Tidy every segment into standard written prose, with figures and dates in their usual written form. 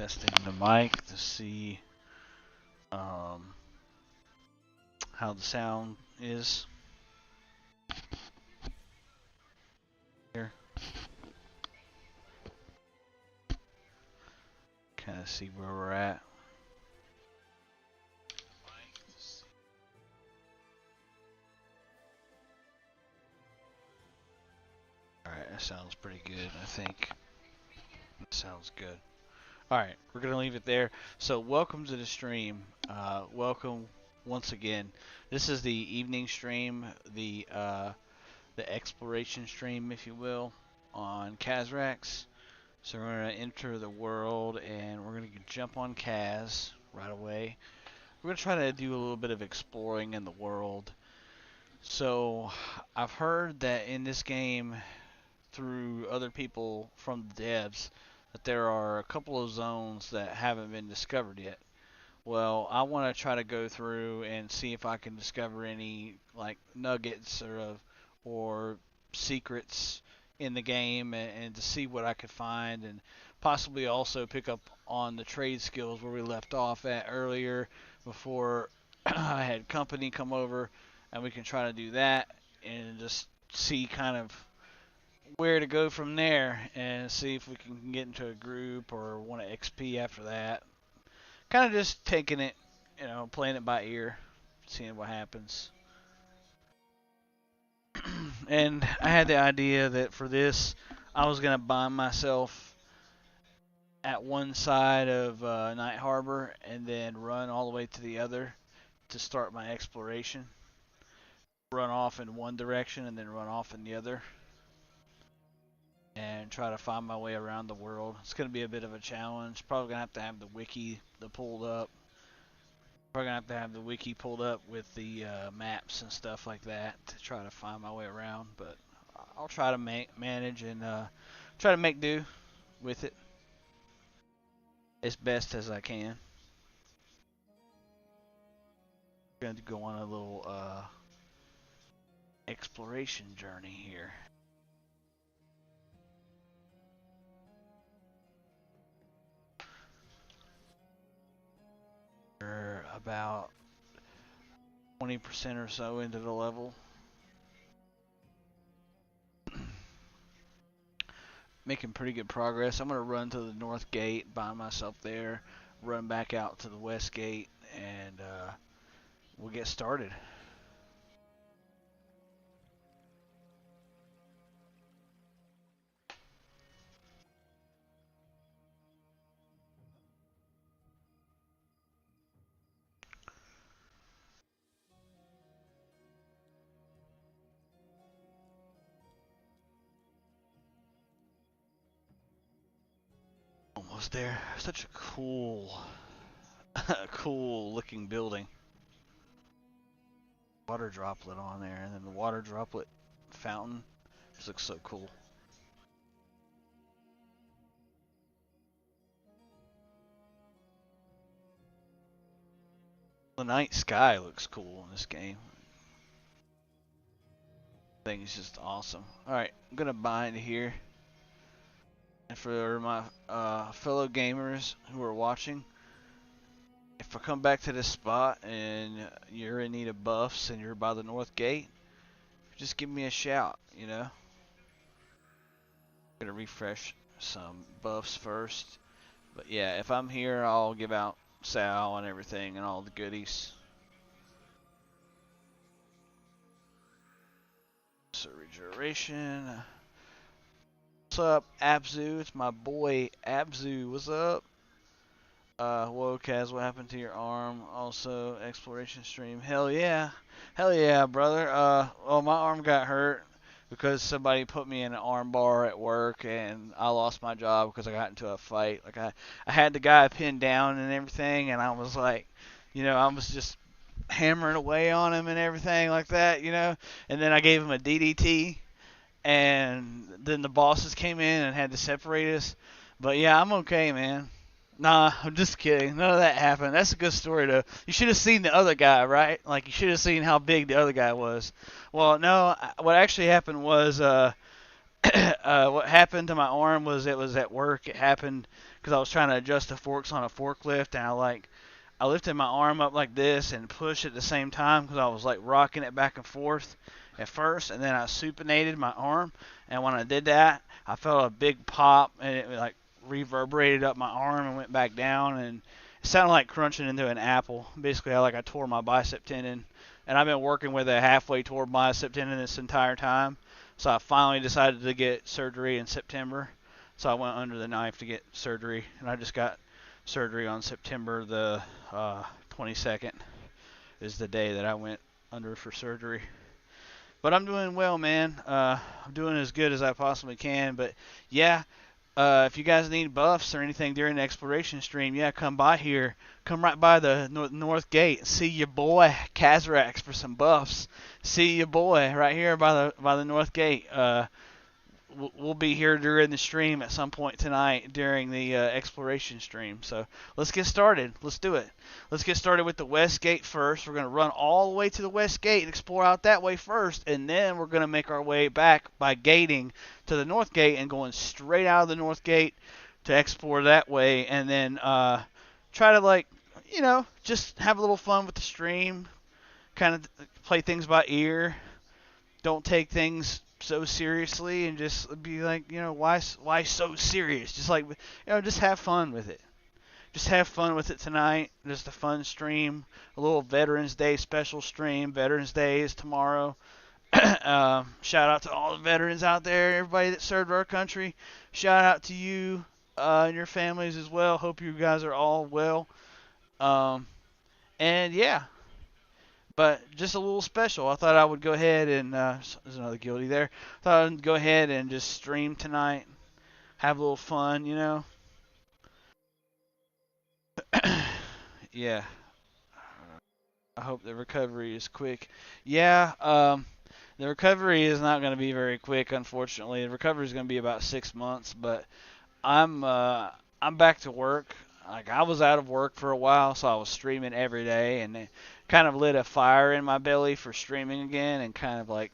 testing the mic to see how the sound is here. Kind of see where we're at. Alright, that sounds pretty good, I think. That sounds good. Alright, we're going to leave it there. So, welcome to the stream. Welcome once again. This is the evening stream, the exploration stream, if you will, on Cazrax. So we're going to enter the world, and we're going to jump on Kaz right away. We're going to try to do a little bit of exploring in the world. So I've heard that in this game, through other people from the devs, that there are a couple of zones that haven't been discovered yet. Well, I want to try to go through and see if I can discover any like nuggets or secrets in the game, and to see what I could find, and possibly also pick up on the trade skills where we left off at earlier before I had company come over, and we can try to do that and just see kind of where to go from there, and see if we can get into a group or want to XP after that. Kind of just taking it, you know, playing it by ear, seeing what happens. And I had the idea that for this, I was going to bind myself at one side of Night Harbor and then run all the way to the other to start my exploration. Run off in one direction and then run off in the other. And try to find my way around the world. It's going to be a bit of a challenge. Probably going to have the wiki pulled up. Probably going to have the wiki pulled up with the maps and stuff like that to try to find my way around. But I'll try to manage and try to make do with it as best as I can. I'm going to go on a little exploration journey here. We're about 20% or so into the level. Making pretty good progress. I'm going to run to the north gate, bind myself there, run back out to the west gate, and we'll get started. Almost there. Such a cool, cool looking building. Water droplet on there, and then the water droplet fountain. This looks so cool. The night sky looks cool in this game. Thing is just awesome. Alright, I'm gonna bind here. And for my fellow gamers who are watching, if I come back to this spot and you're in need of buffs and you're by the north gate, just give me a shout, you know. I'm gonna refresh some buffs first. But yeah, if I'm here, I'll give out Sal and everything and all the goodies. So regeneration. What's up, Abzu? It's my boy Abzu. What's up? Whoa, Kaz, what happened to your arm? Also, exploration stream. Hell yeah, brother. Well, my arm got hurt because somebody put me in an arm bar at work, and I lost my job because I got into a fight. Like I had the guy pinned down and everything, and I was like, you know, I was just hammering away on him and everything like that, you know. And then I gave him a DDT. And then the bosses came in and had to separate us. But yeah, I'm okay, man. Nah, I'm just kidding. None of that happened. That's a good story, though. You should have seen the other guy, right? Like, you should have seen how big the other guy was. Well, no, what actually happened was What happened to my arm was it was at work. It happened because I was trying to adjust the forks on a forklift, and I lifted my arm up like this and pushed at the same time because I was like rocking it back and forth at first, and then I supinated my arm, and when I did that, I felt a big pop, and it like reverberated up my arm and went back down, and it sounded like crunching into an apple. Basically, I tore my bicep tendon, and I've been working with a halfway torn bicep tendon this entire time. So I finally decided to get surgery in September. So I went under the knife to get surgery, and I just got surgery on September the 22nd is the day that I went under for surgery. But I'm doing well, man. I'm doing as good as I possibly can. But yeah, if you guys need buffs or anything during the exploration stream, yeah, come by here. Come right by the north gate. See your boy Cazrax for some buffs. See your boy right here by the north gate. We'll be here during the stream at some point tonight during the exploration stream. So let's get started. Let's do it. Let's get started with the west gate first. We're going to run all the way to the west gate and explore out that way first, and then we're going to make our way back by gating to the north gate and going straight out of the north gate to explore that way, and then try to just have a little fun with the stream, kind of play things by ear. Don't take things so seriously and just be like, why so serious? Just just have fun with it. Just have fun with it tonight. Just a fun stream, a little Veterans Day special stream. Veterans Day is tomorrow. Shout out to all the veterans out there, everybody that served our country. Shout out to you and your families as well. Hope you guys are all well. And yeah. But just a little special. I thought I would go ahead and there's another guilty there. Thought I'd go ahead and just stream tonight, have a little fun, Yeah. I hope the recovery is quick. Yeah. The recovery is not going to be very quick, unfortunately. The recovery is going to be about 6 months, but I'm back to work. Like, I was out of work for a while, so I was streaming every day, and it kind of lit a fire in my belly for streaming again, and kind of like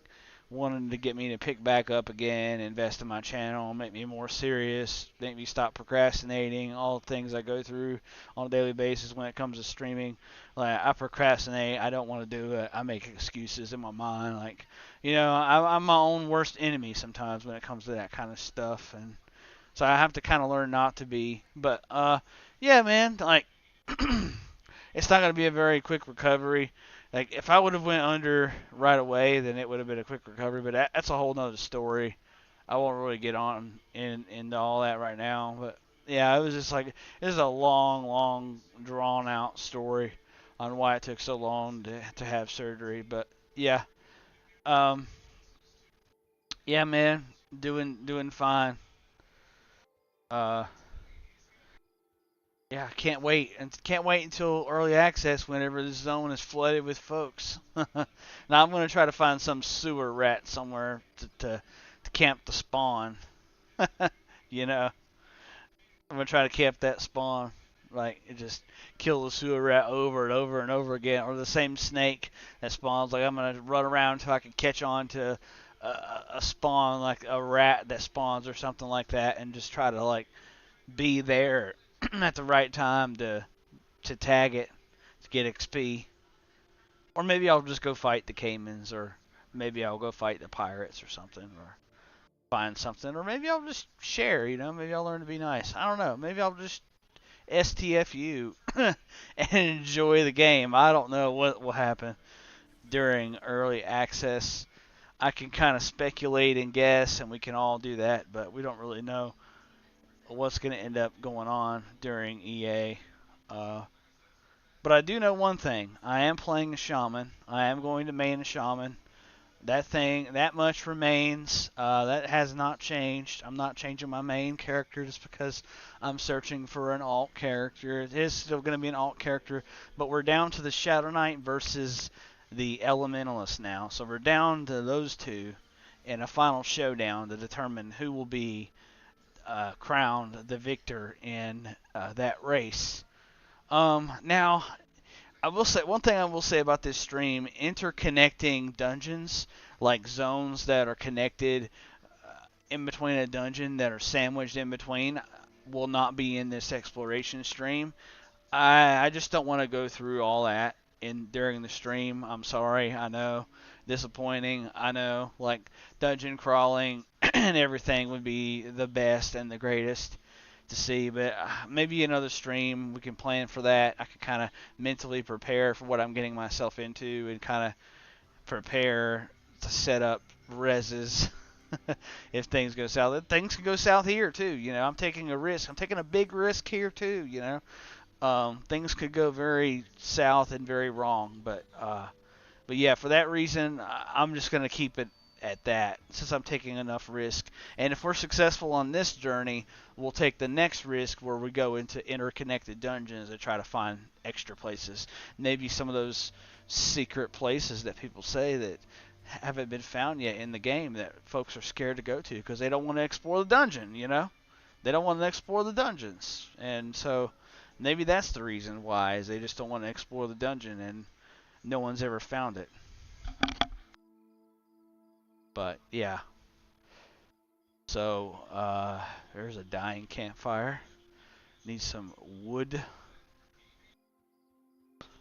wanted to get me to pick back up again, invest in my channel, make me more serious, make me stop procrastinating, all the things I go through on a daily basis when it comes to streaming. Like, I procrastinate, I don't want to do it, I make excuses in my mind, like, I'm my own worst enemy sometimes when it comes to that kind of stuff, and so I have to kind of learn not to be. But yeah, man, like it's not going to be a very quick recovery. Like, if I would have went under right away, then it would have been a quick recovery. But that's a whole nother story. I won't really get on into all that right now. But yeah, it was just like, this is a long, drawn out story on why it took so long to have surgery. But yeah, yeah, man, doing fine. Yeah, can't wait, and can't wait until early access whenever the zone is flooded with folks. Now I'm gonna try to find some sewer rat somewhere to camp the spawn. I'm gonna try to camp that spawn, like just kill the sewer rat over and over and over again, or the same snake that spawns. Like, I'm gonna run around until I can catch on to a spawn, like a rat that spawns or something like that, and just try to be there at the right time to tag it to get XP. Or maybe I'll just go fight the Caimans, or maybe I'll go fight the pirates or something, or find something, or maybe I'll just share, maybe I'll learn to be nice. I don't know. Maybe I'll just STFU and enjoy the game. I don't know what will happen during early access. I can kind of speculate and guess, and we can all do that, but we don't really know what's going to end up going on during EA. But I do know one thing. I am playing a shaman. I am going to main a shaman. That much remains. That has not changed. I'm not changing my main character just because I'm searching for an alt character. It is still going to be an alt character, but we're down to the Shadow Knight versus the Elementalist now. So we're down to those two in a final showdown to determine who will be crowned the victor in that race. Now, I will say one thing I will say about this stream: interconnecting dungeons, like zones that are connected, in between a dungeon that are sandwiched in between will not be in this exploration stream. I just don't want to go through all that in during the stream. I'm sorry. I know, disappointing. I know, like dungeon crawling and everything would be the best and the greatest to see, but maybe another stream we can plan for that. I can kind of mentally prepare for what I'm getting myself into and kind of prepare to set up reses if things go south. Things can go south here too. I'm taking a risk. I'm taking a big risk here too. Things could go very south and very wrong, but yeah, for that reason, I'm just gonna keep it at that since I'm taking enough risk. And if we're successful on this journey, we'll take the next risk where we go into interconnected dungeons and try to find extra places. Maybe some of those secret places that people say that haven't been found yet in the game that folks are scared to go to because they don't want to explore the dungeon. They don't want to explore the dungeons, and so maybe that's the reason why is they just don't want to explore the dungeon and no one's ever found it. But yeah, so there's a dying campfire. Need some wood.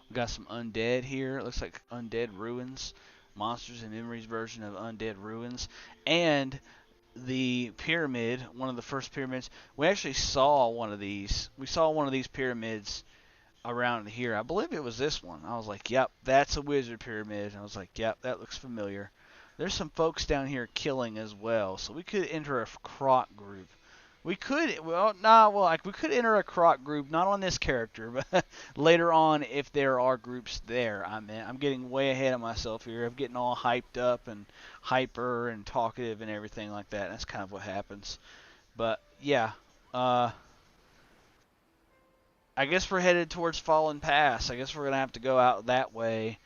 We got some undead here. It looks like undead ruins. Monsters and Memories version of Undead Ruins. And the pyramid, one of the first pyramids. We actually saw one of these. We saw one of these pyramids around here. I believe it was this one. I was like, yep, that's a wizard pyramid. And I was like, yep, that looks familiar. There's some folks down here killing as well, so we could enter a croc group. We could, like we could enter a croc group, not on this character, but later on if there are groups there. I'm getting way ahead of myself here. I'm getting all hyped up and hyper and talkative and everything like that. That's kind of what happens. But yeah, I guess we're headed towards Fallen Pass. I guess we're gonna have to go out that way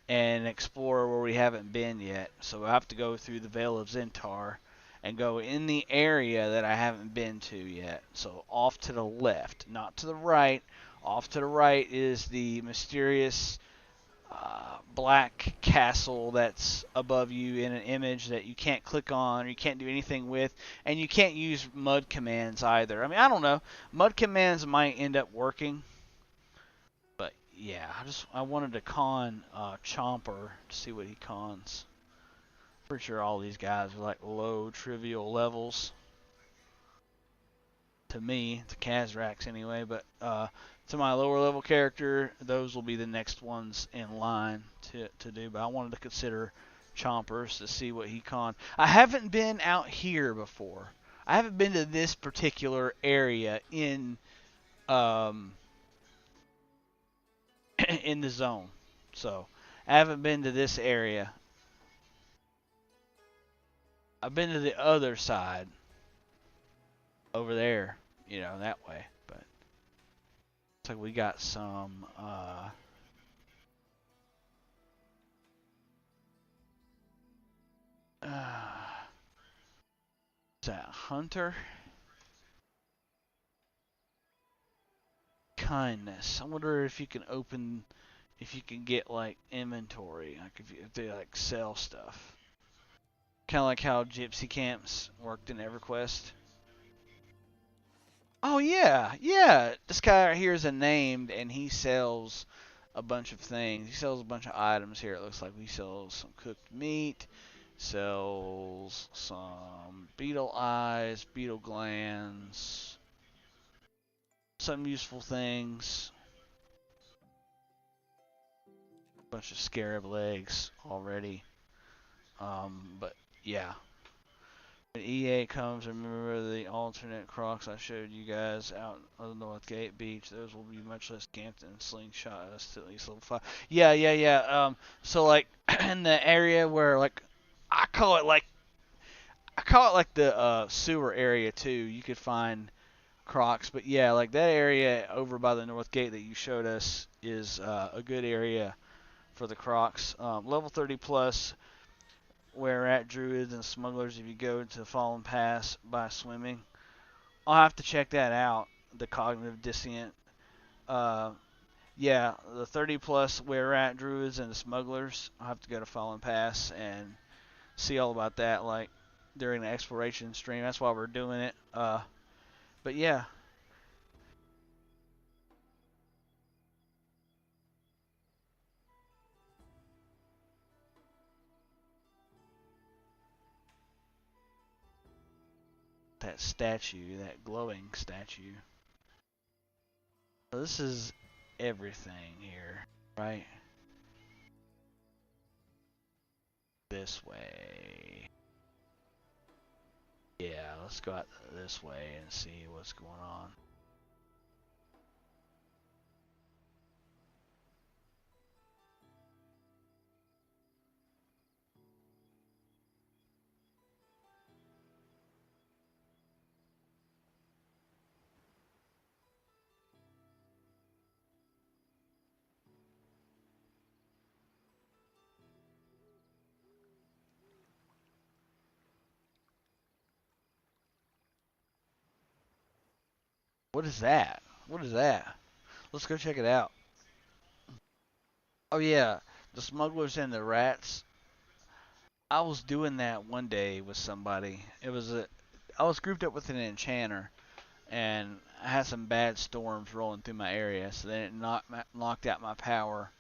and explore where we haven't been yet. So we'll have to go through the Vale of Zentar and go in the area that I haven't been to yet. So off to the left, not to the right. Off to the right is the mysterious black castle that's above you in an image that you can't click on, or you can't do anything with, and you can't use mud commands either. I mean, I don't know. Mud commands might end up working, but yeah, I wanted to con Chomper to see what he cons. Pretty sure all these guys are like low trivial levels to me, to Cazrax anyway, but to my lower level character, those will be the next ones in line to do. But I wanted to consider Chompers to see what he con. I haven't been out here before. I haven't been to this particular area in in the zone. So I haven't been to this area. I've been to the other side over there, that way. But looks like we got some is that Hunter? Kindness. I wonder if you can get like inventory, like if they like sell stuff. Kind of like how Gypsy Camps worked in EverQuest. Oh yeah, yeah. This guy right here is a named, and he sells a bunch of things. He sells a bunch of items here. It looks like he sells some cooked meat, sells some beetle eyes, beetle glands, some useful things. A bunch of scarab legs already. But yeah. When EA comes, remember the alternate crocs I showed you guys out on the North Gate Beach. Those will be much less gamped and slingshot us to at least level 5. Yeah. So like in the area where like I call it like the sewer area too. You could find crocs, but yeah, like that area over by the North Gate that you showed us is a good area for the crocs. Level 30 plus. Where at druids and smugglers if you go to Fallen Pass by swimming. I'll have to check that out. The cognitive dissonant. Yeah, the 30 plus where at druids and the smugglers. I'll have to go to Fallen Pass and see all about that. Like during the exploration stream. That's why we're doing it. But yeah, that statue, that glowing statue. So this is everything here, right? This way. Yeah, let's go out this way and see what's going on. What is that? What is that? Let's go check it out. Oh yeah, the smugglers and the rats. I was doing that one day with somebody. I was grouped up with an enchanter, and I had some bad storms rolling through my area, so then it knocked out my power,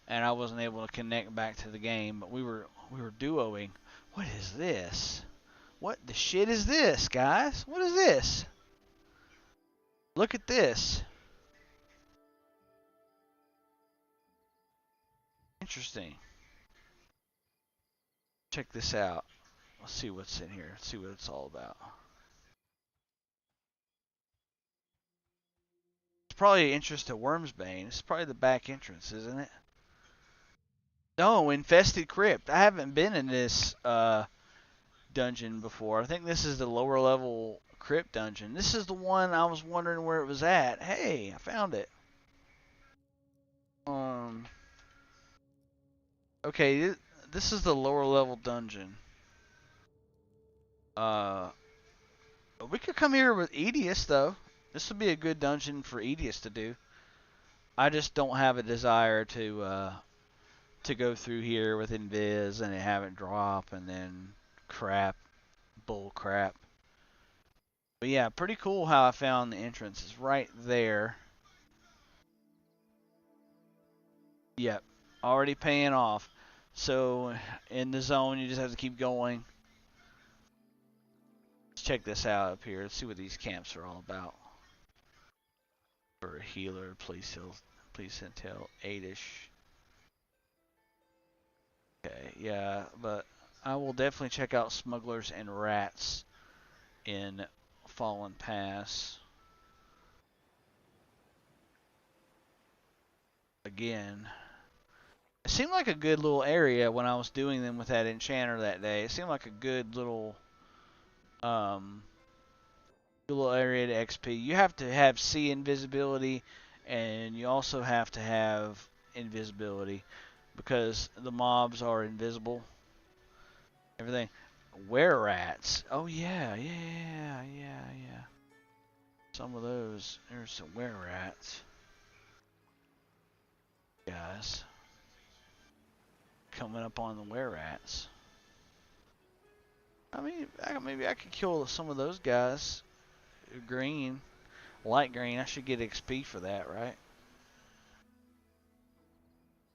and I wasn't able to connect back to the game. But we were duoing. What is this? What the shit is this, guys? What is this? Look at this. Interesting. Check this out. Let's see what's in here. Let's see what it's all about. It's probably interest to Wormsbane. It's probably the back entrance, isn't it? No, Infested Crypt. I haven't been in this dungeon before. I think this is the lower level crypt dungeon. This is the one I was wondering where it was at. Hey, I found it. Okay, this is the lower level dungeon. Uh, we could come here with Edius though. This would be a good dungeon for Edius to do. I just don't have a desire to go through here with Invis and have it drop and then crap, bull crap. But yeah, pretty cool how I found the entrance. It's right there. Yep, already paying off. So in the zone, you just have to keep going. Let's check this out up here. Let's see what these camps are all about. For a healer, please tell 8ish. Okay, yeah, but I will definitely check out smugglers and rats in Fallen Pass. Again, it seemed like a good little area when I was doing them with that enchanter that day. It seemed like a good little area to XP. You have to have C invisibility, and you also have to have invisibility because the mobs are invisible. Everything. Were rats. Oh yeah. Some of those. There's some were rats. Guys. Coming up on the were rats. I mean, maybe I could kill some of those guys. Green. Light green. I should get XP for that, right?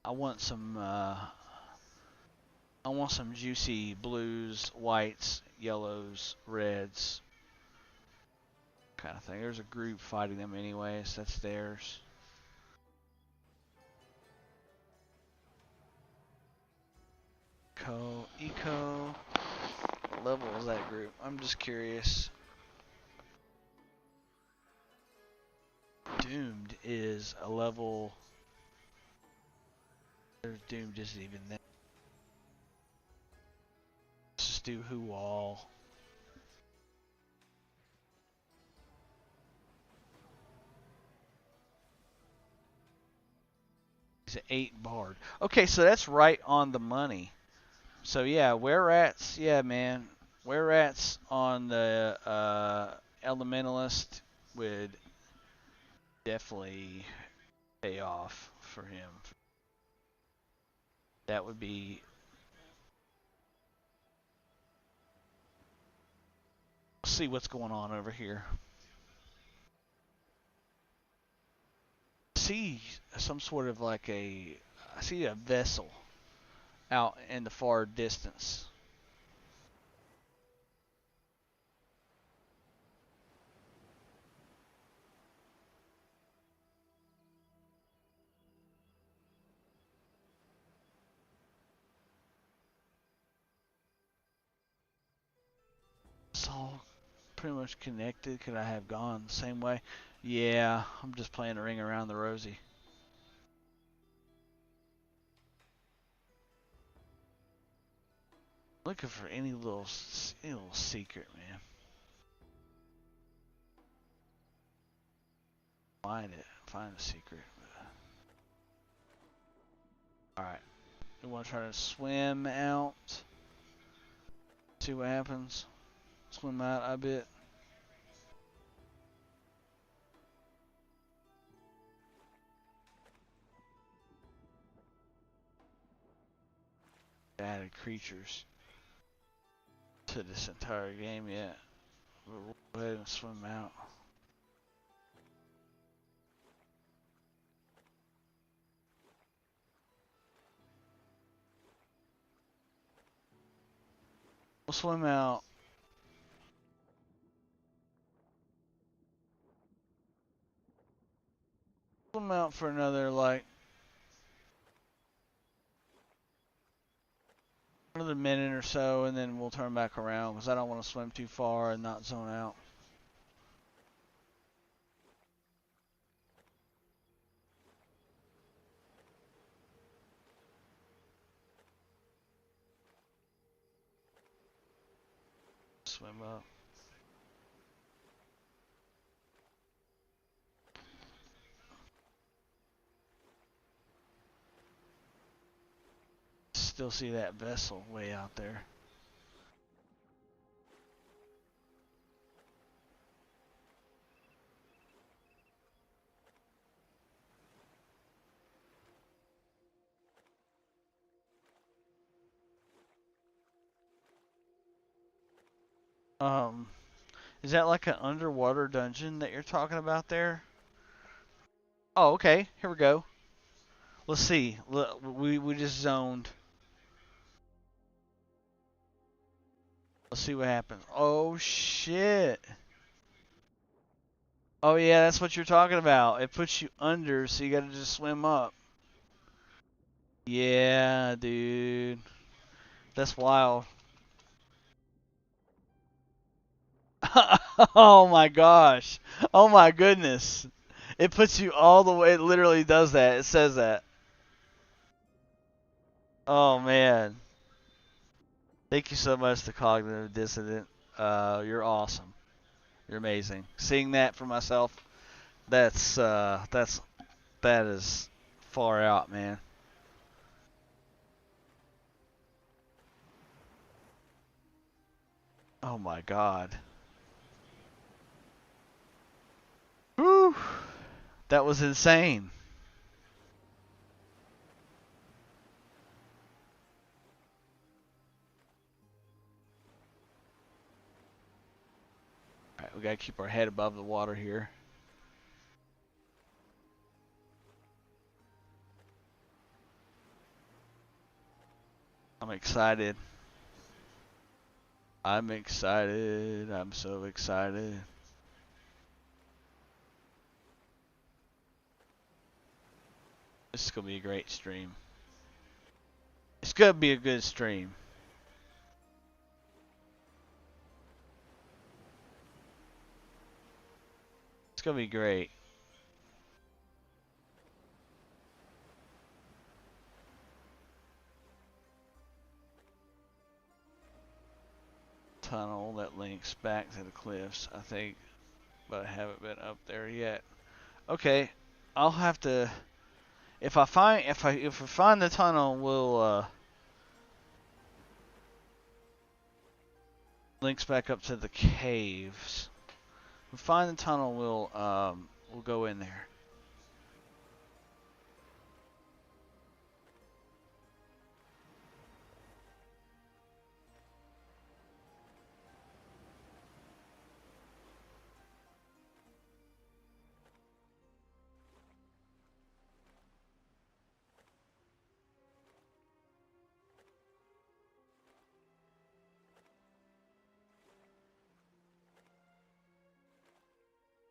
I want some juicy blues, whites, yellows, reds, kind of thing. There's a group fighting them anyways. That's theirs. Eco. What level is that group? I'm just curious. Doomed is a level. There's Doomed isn't even there. Let's just do Who All. He's an 8 bard. Okay, so that's right on the money. So yeah, were rats. Yeah, man. Were rats on the elementalist would definitely pay off for him. That would be. see what's going on over here. See some sort of like I see a vessel out in the far distance. It's all pretty much connected. Could I have gone the same way? Yeah, I'm just playing a ring around the rosy. Looking for any little secret, man. Find it. Find a secret. Alright. We want to try to swim out. See what happens. Swim out a bit. Added creatures to this entire game yet. We'll go ahead and swim out. We'll swim out. Swim out for another another minute or so, and then we'll turn back around because I don't want to swim too far and not zone out. Swim up. Still see that vessel way out there. Is that like an underwater dungeon that you're talking about there? Oh, okay. Here we go. Let's see. Look, we just zoned. Let's see what happens. Oh shit. Oh yeah, that's what you're talking about. It puts you under, so you gotta just swim up. Yeah, dude. That's wild. Oh my gosh. Oh my goodness. It puts you all the way. It literally does that. It says that. Oh man. Thank you so much to Cognitive Dissident. You're awesome. You're amazing. Seeing that for myself, that is far out, man. Oh my god. Whew. That was insane. Alright, we gotta keep our head above the water here. I'm excited. I'm excited. I'm so excited. This is gonna be a great stream. It's gonna be a good stream. It's gonna be great. Tunnel that links back to the cliffs, I think, but I haven't been up there yet. Okay, I'll have to. If I find the tunnel, we'll links back up to the caves. If we find the tunnel, we'll go in there.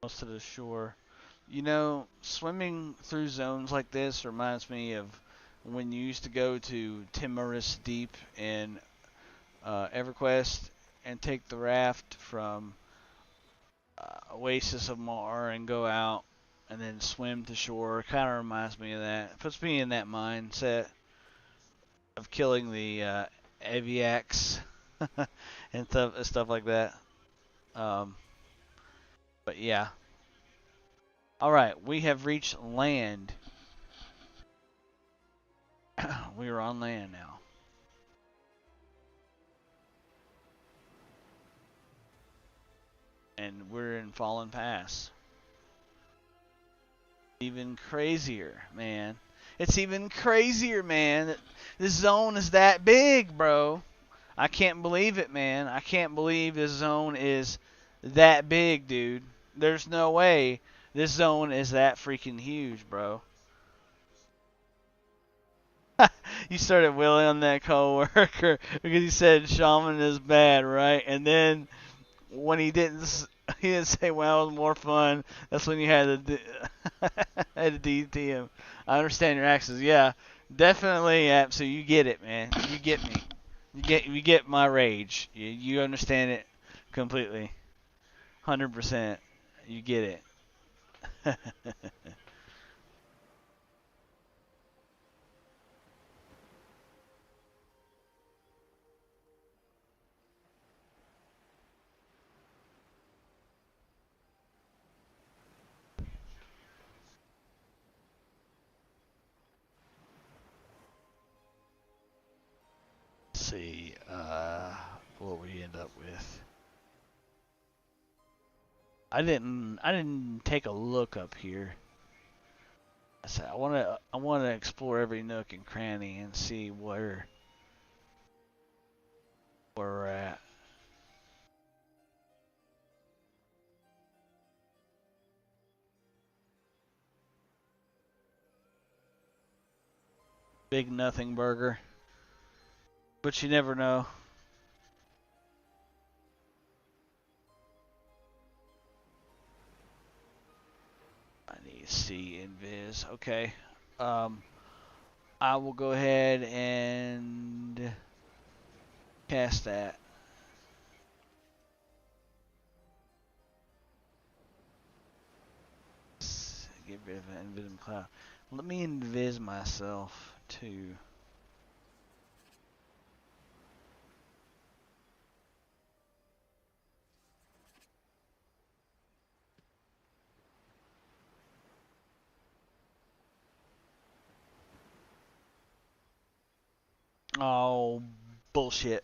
close to the shore. You know, swimming through zones like this reminds me of when you used to go to Timorous Deep in EverQuest and take the raft from Oasis of Mar and go out and then swim to shore. Kind of reminds me of that. It puts me in that mindset of killing the aviacs and stuff like that. Um, but yeah. All right, we have reached land. We are on land now. And we're in Fallen Pass. Even crazier, man. It's even crazier, man. This zone is that big, bro. I can't believe it, man. I can't believe this zone is that big, dude. There's no way this zone is that freaking huge, bro. You started willing on that coworker because he said shaman is bad, right? And then when he didn't say, "Well, it was more fun." That's when you had to had to DT him. I understand your accents. Yeah, definitely. Yeah, so you get it, man. You get me. You get my rage. You understand it completely. 100%. You get it. Let's see, what we end up with. I didn't take a look up here. I said I wanna explore every nook and cranny and see where we're at. Big nothing burger, but you never know. I need to see invis. Okay. Um, I will go ahead and cast that. Get rid of an invisible cloud. Let me invis myself too. Oh, bullshit.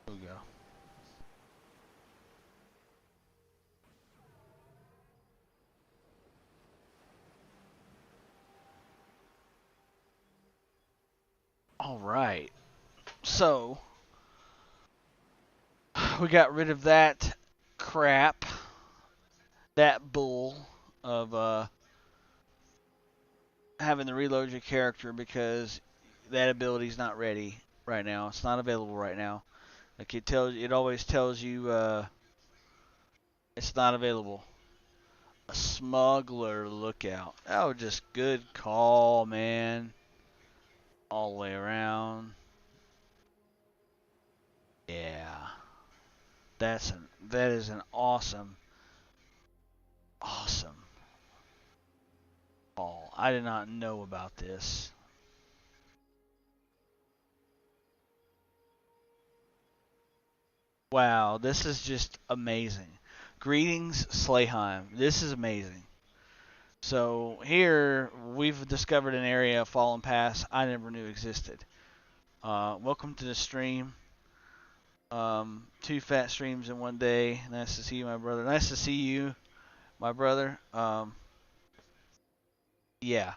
Here we go. All right. So, we got rid of that crap, that bull of having to reload your character because that ability's not ready right now. It's not available right now. Like it always tells you it's not available. A smuggler lookout. Oh, just good call, man. All the way around. Yeah, that is an awesome call. I did not know about this. Wow, this is just amazing. Greetings, Slayheim. This is amazing. So here we've discovered an area of Fallen Pass I never knew existed. Welcome to the stream. Two fat streams in one day. Nice to see you, my brother. Nice to see you, my brother. Yeah,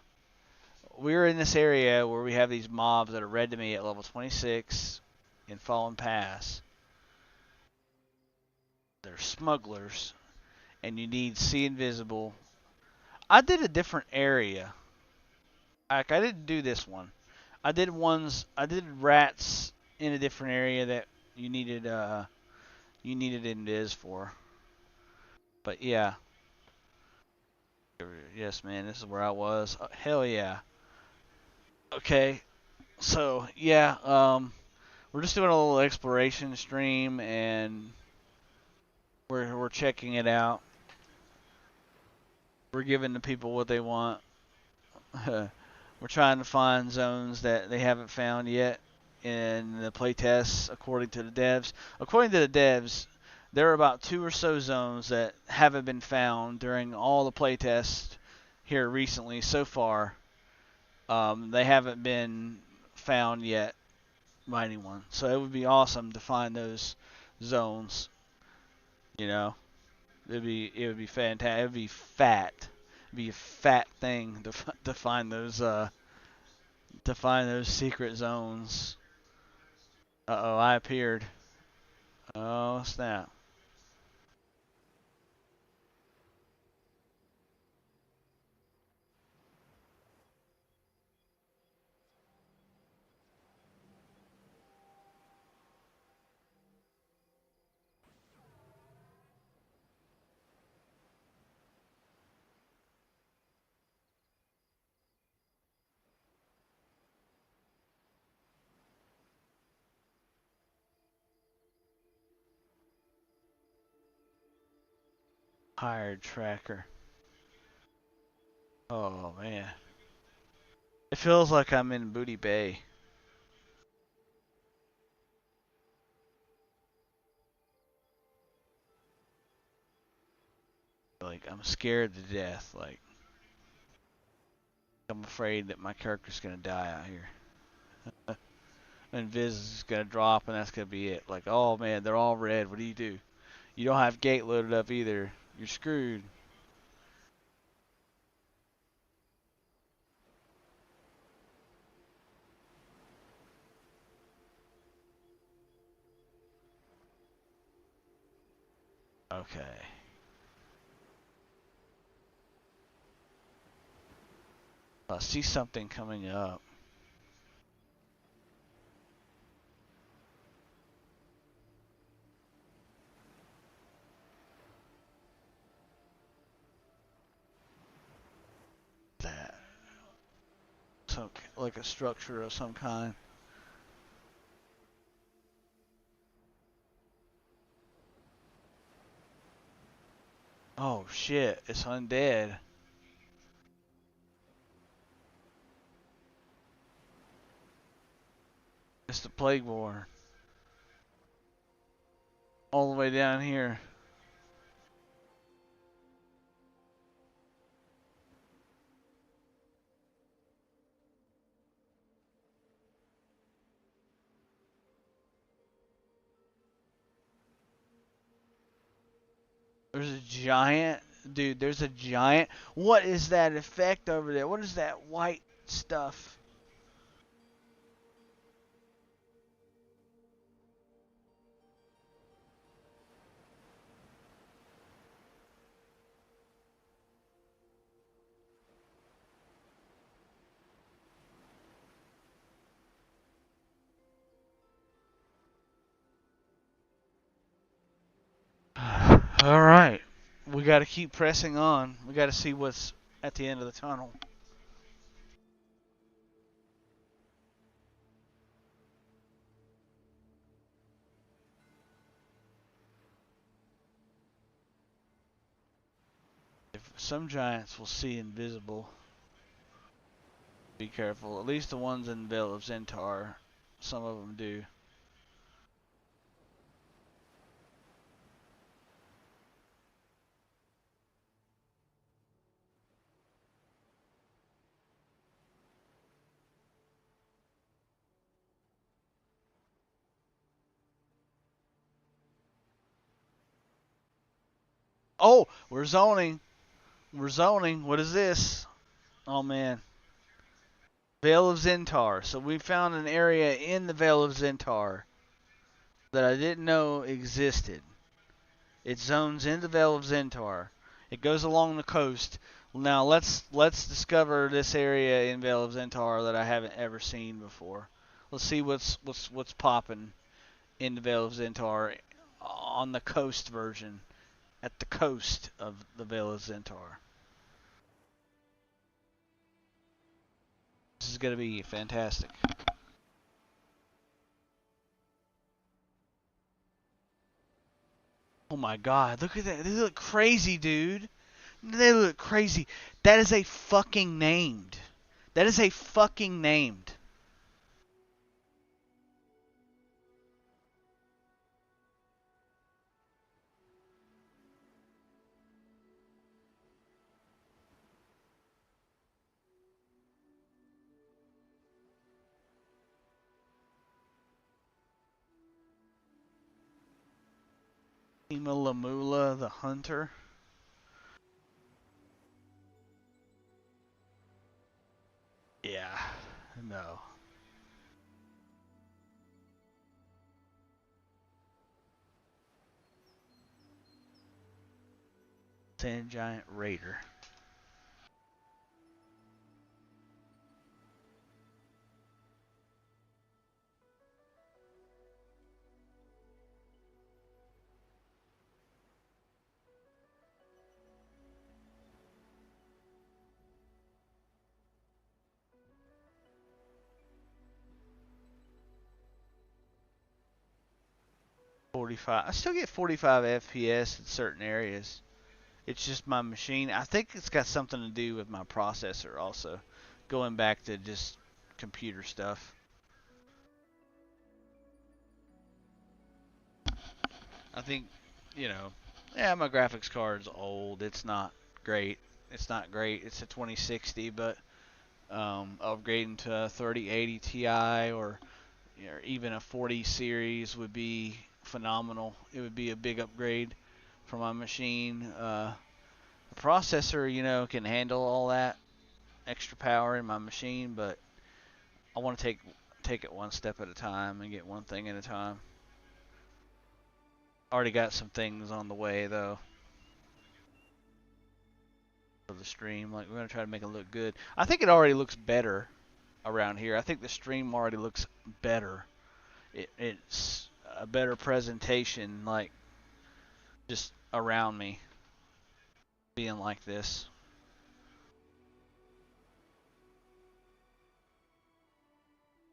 we're in this area where we have these mobs that are red to me at level 26 in Fallen Pass. They're smugglers, and you need See Invisible. I did a different area. Like, I didn't do this one. I did rats in a different area that you needed invis for. But yeah. Yes, man, this is where I was. Hell yeah. Okay. So, yeah, we're just doing a little exploration stream, and we're checking it out. We're giving the people what they want. We're trying to find zones that they haven't found yet in the playtests, according to the devs. According to the devs, there are about 2 or so zones that haven't been found during all the playtests here recently so far. They haven't been found yet by anyone. So it would be awesome to find those zones. You know, it would be fantastic. It would be fat. It'd be a fat thing to find those secret zones. Uh-oh, I appeared. Oh, snap. Hired tracker. Oh, man. It feels like I'm in Booty Bay. Like, I'm scared to death. Like, I'm afraid that my character's gonna die out here. And Viz is gonna drop, and that's gonna be it. Like, oh man, they're all red. What do? You don't have gate loaded up either. You're screwed. Okay. I see something coming up. That. Like a structure of some kind. Oh shit, it's undead. It's the Plagueborn. All the way down here. There's a giant. Dude, there's a giant. What is that effect over there? What is that white stuff? Alright. We gotta keep pressing on. We gotta see what's at the end of the tunnel. If some giants will see invisible. Be careful. At least the ones in Vale of Zentar. Some of them do. Oh, we're zoning. We're zoning. What is this? Oh man. Vale of Zentar. So we found an area in the Vale of Zentar that I didn't know existed. It zones in the Vale of Zentar. It goes along the coast. Now let's discover this area in Vale of Zentar that I haven't ever seen before. Let's see what's popping in the Vale of Zentar on the coast version, at the coast of the Vale of Zentar. This is gonna be fantastic. Oh my God! Look at that. They look crazy, dude. They look crazy. That is a fucking named. That is a fucking named. Lamula the Hunter. Yeah. No. Sand Giant Raider. .45. I still get 45 FPS in certain areas. It's just my machine. I think it's got something to do with my processor also. Going back to just computer stuff. I think, you know, yeah, my graphics card's old. It's not great. It's not great. It's a 2060, but upgrading to a 3080 Ti or even a 40 series would be phenomenal. It would be a big upgrade for my machine. The processor, can handle all that extra power in my machine, but I want to take it one step at a time and get one thing at a time. Already got some things on the way though for the stream. Like, we're gonna try to make it look good. I think it already looks better around here. I think the stream already looks better. It's a better presentation, like just around me being like this.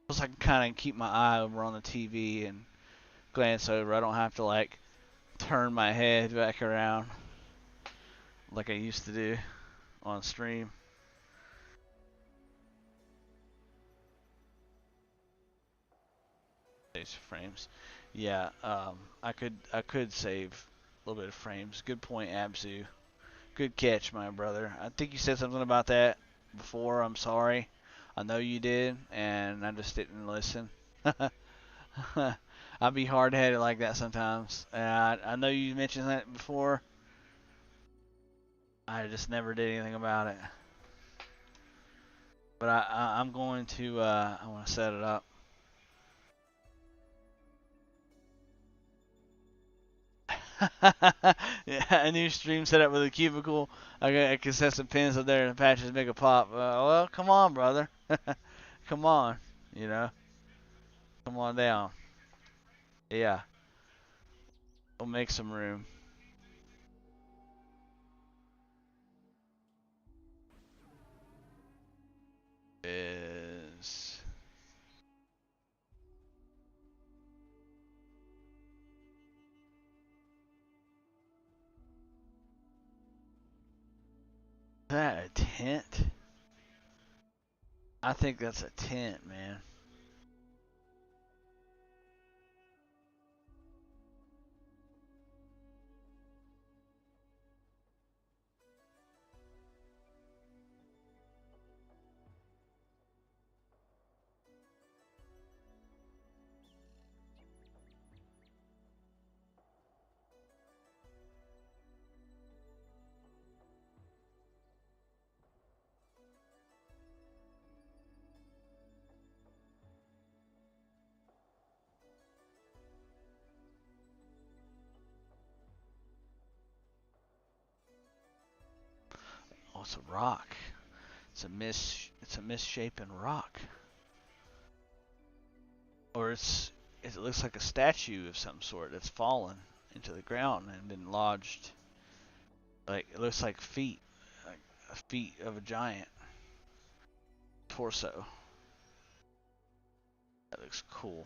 Plus, I can kind of keep my eye over on the TV and glance over. I don't have to like turn my head back around like I used to do on stream. Save frames. Yeah, I could save a little bit of frames. Good point, Abzu. Good catch, my brother. I think you said something about that before. I'm sorry. I know you did, and I just didn't listen. I'll be hard-headed like that sometimes. I know you mentioned that before. I just never did anything about it. But I'm going to I want to set it up. Yeah, a new stream set up with a cubicle. I can set some pins up there and the patches make a pop. Well, come on, brother. Come on, you know. Come on down. Yeah, we'll make some room. Is that a tent? I think that's a tent, man. Oh, it's a rock. It's a misshapen rock. Or it looks like a statue of some sort that's fallen into the ground and been lodged. Like it looks like feet, like feet of a giant torso. That looks cool.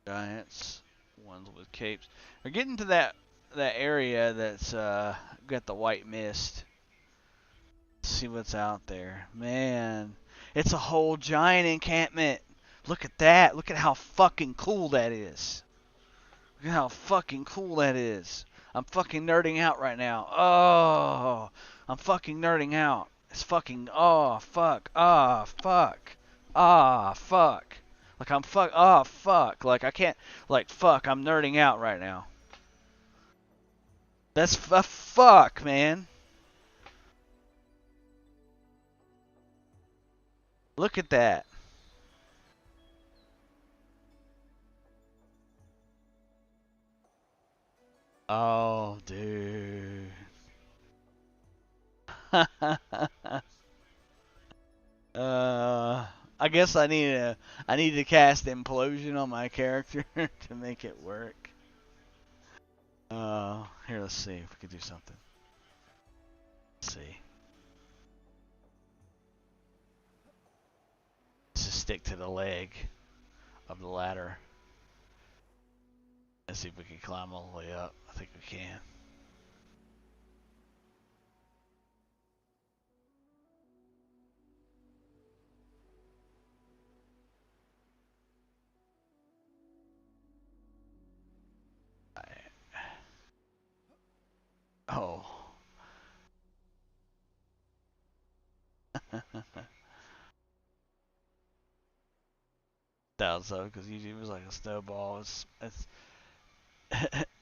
Giants, ones with capes. We're getting to that area that's got the white mist. Let's see what's out there. Man, it's a whole giant encampment. Look at that. Look at how fucking cool that is. Look at how fucking cool that is. I'm fucking nerding out right now. Oh, I'm fucking nerding out. It's fucking, oh, fuck. Ah, fuck. Ah, fuck. Like I'm fuck. Oh, fuck. Like I can't. Like fuck. I'm nerding out right now. That's fuck, man. Look at that. Oh, dude. I guess I need to cast implosion on my character to make it work. Here, let's see if we can do something. Let's see. Let's just stick to the leg of the ladder. Let's see if we can climb all the way up. I think we can. Oh. Doubt so, because usually it was like a snowball. It's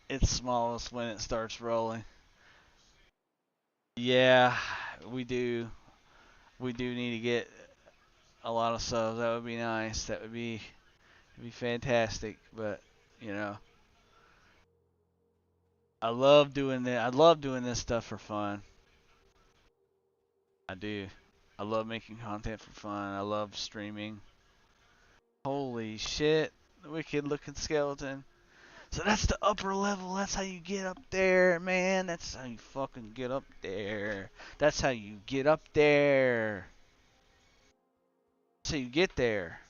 it's smallest when it starts rolling. Yeah, we do. We do need to get a lot of subs. That would be nice. That would be fantastic. But you know, I love doing that. I love doing this stuff for fun. I do. I love making content for fun. I love streaming. Holy shit, the wicked looking skeleton. So that's the upper level. That's how you get up there, man. That's how you fucking get up there. That's how you get up there. That's how you get there.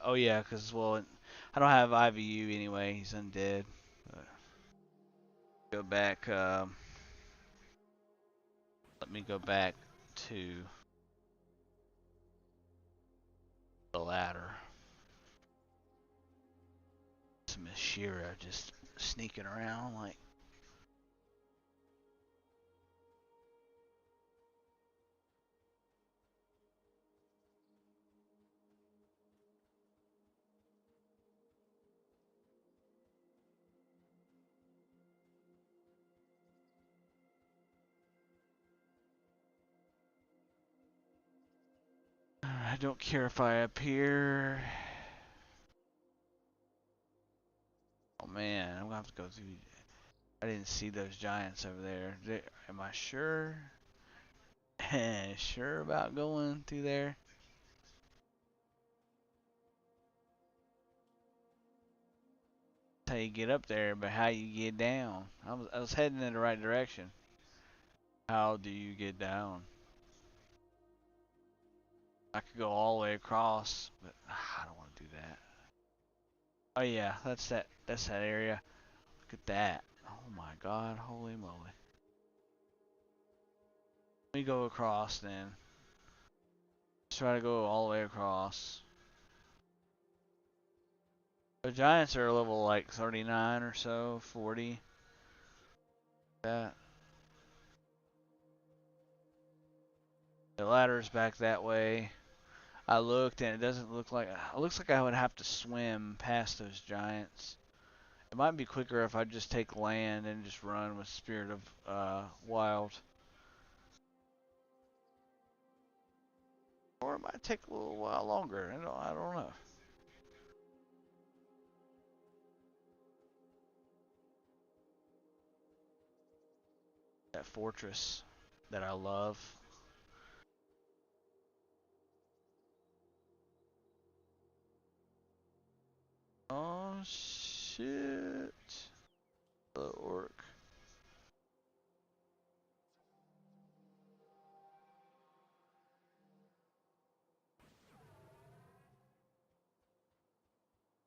Oh yeah, cause well, I don't have IVU anyway. He's undead. But go back. Let me go back to the ladder. Some Shira just sneaking around like. I don't care if I appear. Oh man, I'm gonna have to go through. I didn't see those giants over there. Am I sure? Sure about going through there? That's how you get up there, but how you get down? I was heading in the right direction. How do you get down? I could go all the way across, but I don't want to do that. Oh yeah, that's that area. Look at that. Oh my god, holy moly. Let me go across then. Let's try to go all the way across. The giants are level like 39 or so, 40. That. The ladder's back that way. I looked and it doesn't look like. It looks like I would have to swim past those giants. It might be quicker if I just take land and just run with Spirit of Wild. Or it might take a little while longer. I don't know. That fortress that I love. Oh shit. The orc.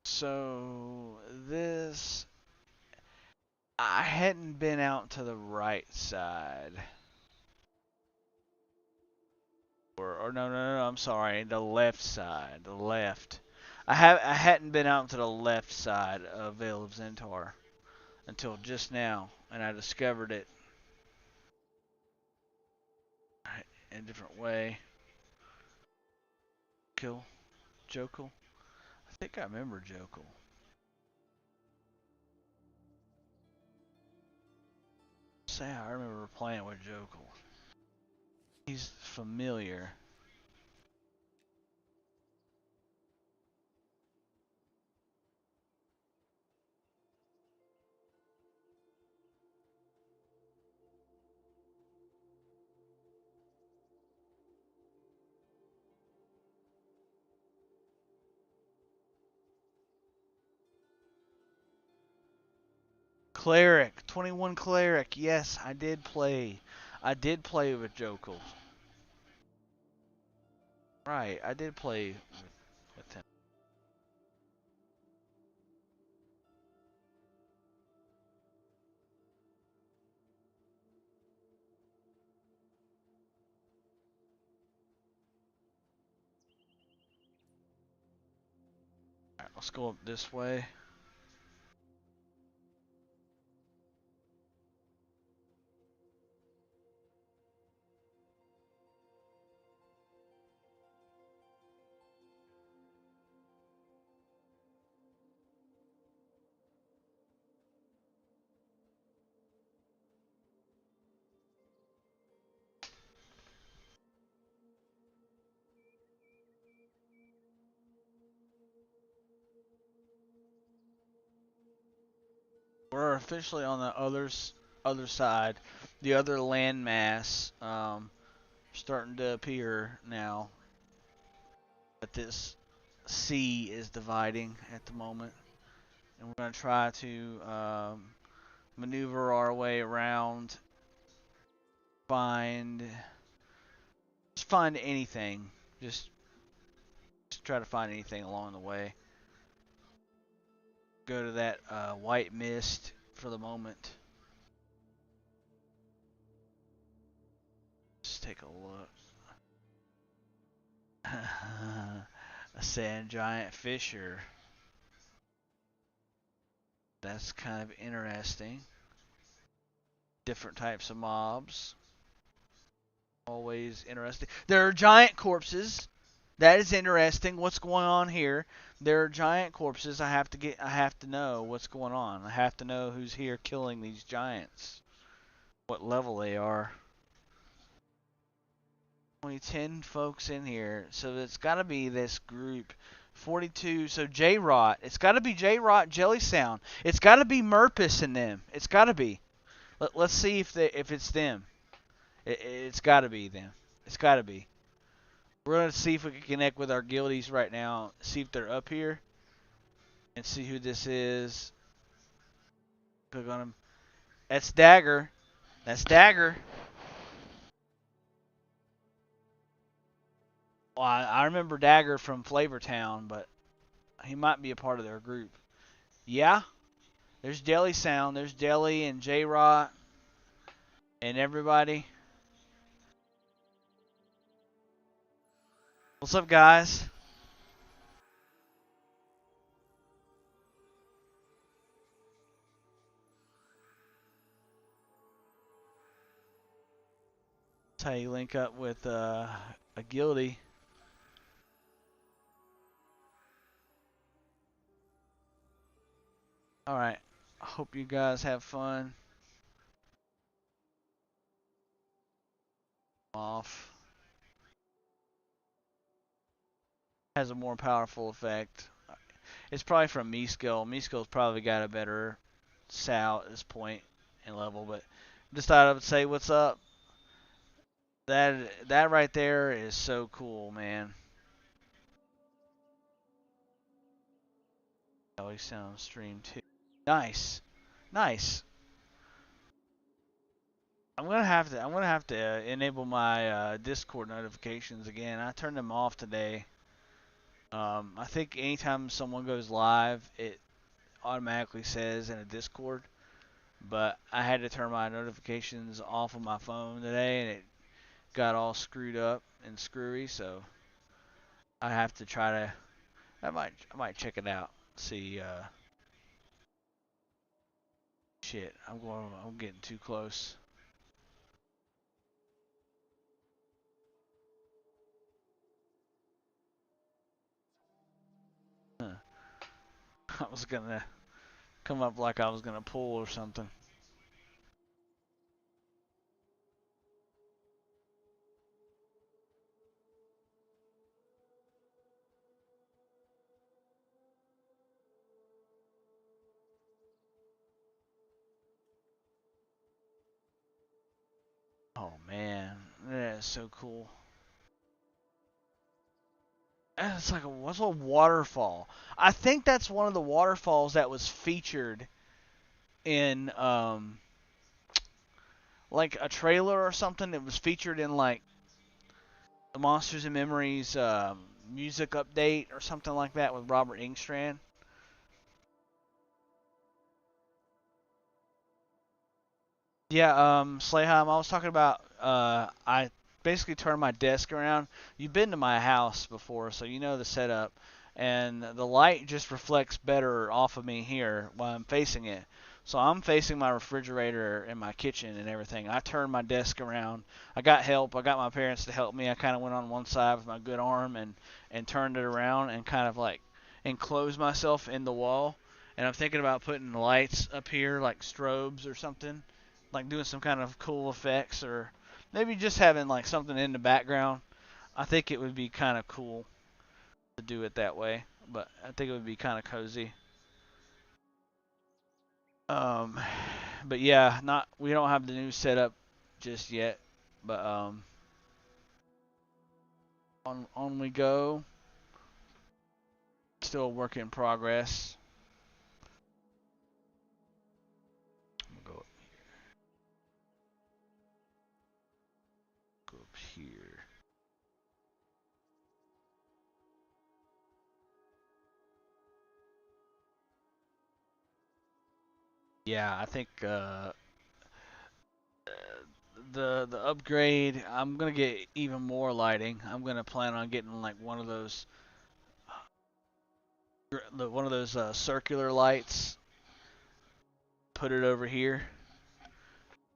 So this, I hadn't been out to the right side. Or no, I'm sorry, the left side, the left. I hadn't been out to the left side of Vale of Zentar until just now, and I discovered it in a different way. Kill Jokul. I think I remember Jokul. Say I remember playing with Jokul. He's familiar. Cleric, 21 Cleric. Yes, I did play. I did play with Jokul. Right, I did play with him. Alright, let's go up this way. We're officially on the other side. The other landmass starting to appear now. But this sea is dividing at the moment. And we're going to try to maneuver our way around. Just find anything. Just try to find anything along the way. Go to that white mist for the moment. Just take a look. A sand giant fisher. That's kind of interesting. Different types of mobs. Always interesting. There are giant corpses. That is interesting. What's going on here? There are giant corpses. I have to know what's going on. I have to know who's here killing these giants. What level they are. Only 10 folks in here. So it's got to be this group. 42. So J-Rot. It's got to be J-Rot, Jelly Sound. It's got to be Mmorpg in them. It's got to be. Let's see if it's them. It's got to be them. It's got to be. We're going to see if we can connect with our guildies right now. See if they're up here. And see who this is. Click on them. That's Dagger. That's Dagger. Well, I remember Dagger from Flavortown, but he might be a part of their group. Yeah. There's Jelly Sound. There's Jelly and J-Rot and everybody. What's up, guys? That's how you link up with a guildie. All right. I hope you guys have fun. Off has a more powerful effect. It's probably from me skill. Me skill's probably got a better sow at this point and level, but just thought I would say what's up. That right there is so cool, man. Always sound stream too. Nice, nice. I'm gonna have to enable my Discord notifications again. I turned them off today. I think anytime someone goes live, it automatically says in a Discord. But I had to turn my notifications off on my phone today, and it got all screwed up and screwy. So I have to try to. I might check it out. See. Shit. I'm getting too close. Huh. I was gonna come up like I was gonna pull or something. Oh man, that is so cool. And it's like what's a waterfall? I think that's one of the waterfalls that was featured in like a trailer or something. It was featured in like the Monsters and Memories music update or something like that with Robert Engstrand. Yeah, Slayheim, I was talking about, I basically turned my desk around. You've been to my house before, so you know the setup. And the light just reflects better off of me here while I'm facing it. So I'm facing my refrigerator and my kitchen and everything. I turned my desk around. I got help. I got my parents to help me. I kind of went on one side with my good arm and turned it around and kind of like enclosed myself in the wall. And I'm thinking about putting the lights up here like strobes or something, like doing some kind of cool effects, or maybe just having like something in the background. I think it would be kind of cool to do it that way, but I think it would be kind of cozy. Um, but yeah, not we don't have the new setup just yet, but on we go. Still a work in progress. Go go up here. Yeah, I think the upgrade. I'm gonna get even more lighting. I'm gonna plan on getting like one of those circular lights. Put it over here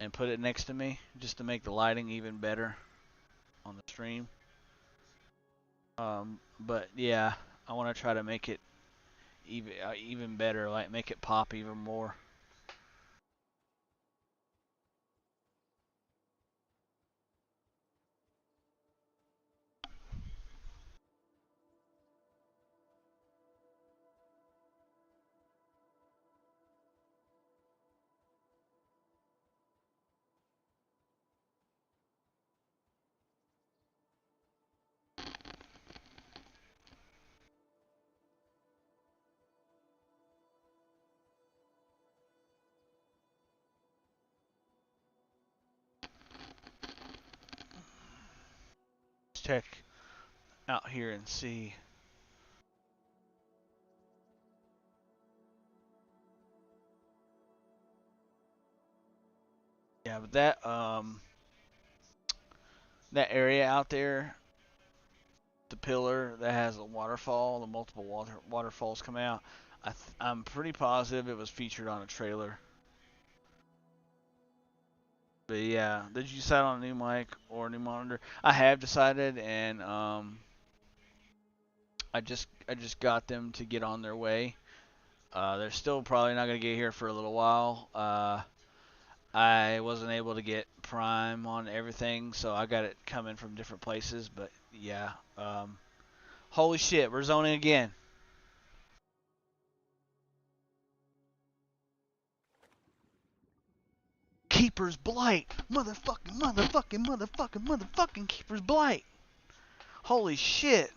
and put it next to me just to make the lighting even better on the stream. But yeah, I want to try to make it even better, like make it pop even more. Let's check out here and see. Yeah, but that area out there, the pillar that has a waterfall, the multiple waterfalls come out. I'm pretty positive it was featured on a trailer. But yeah, did you decide on a new mic or a new monitor? I have decided, and I just got them to get on their way. They're still probably not going to get here for a little while. I wasn't able to get Prime on everything, so I got it coming from different places. But yeah, holy shit, we're zoning again. Keeper's Blight, motherfucking Keeper's Blight. Holy shit.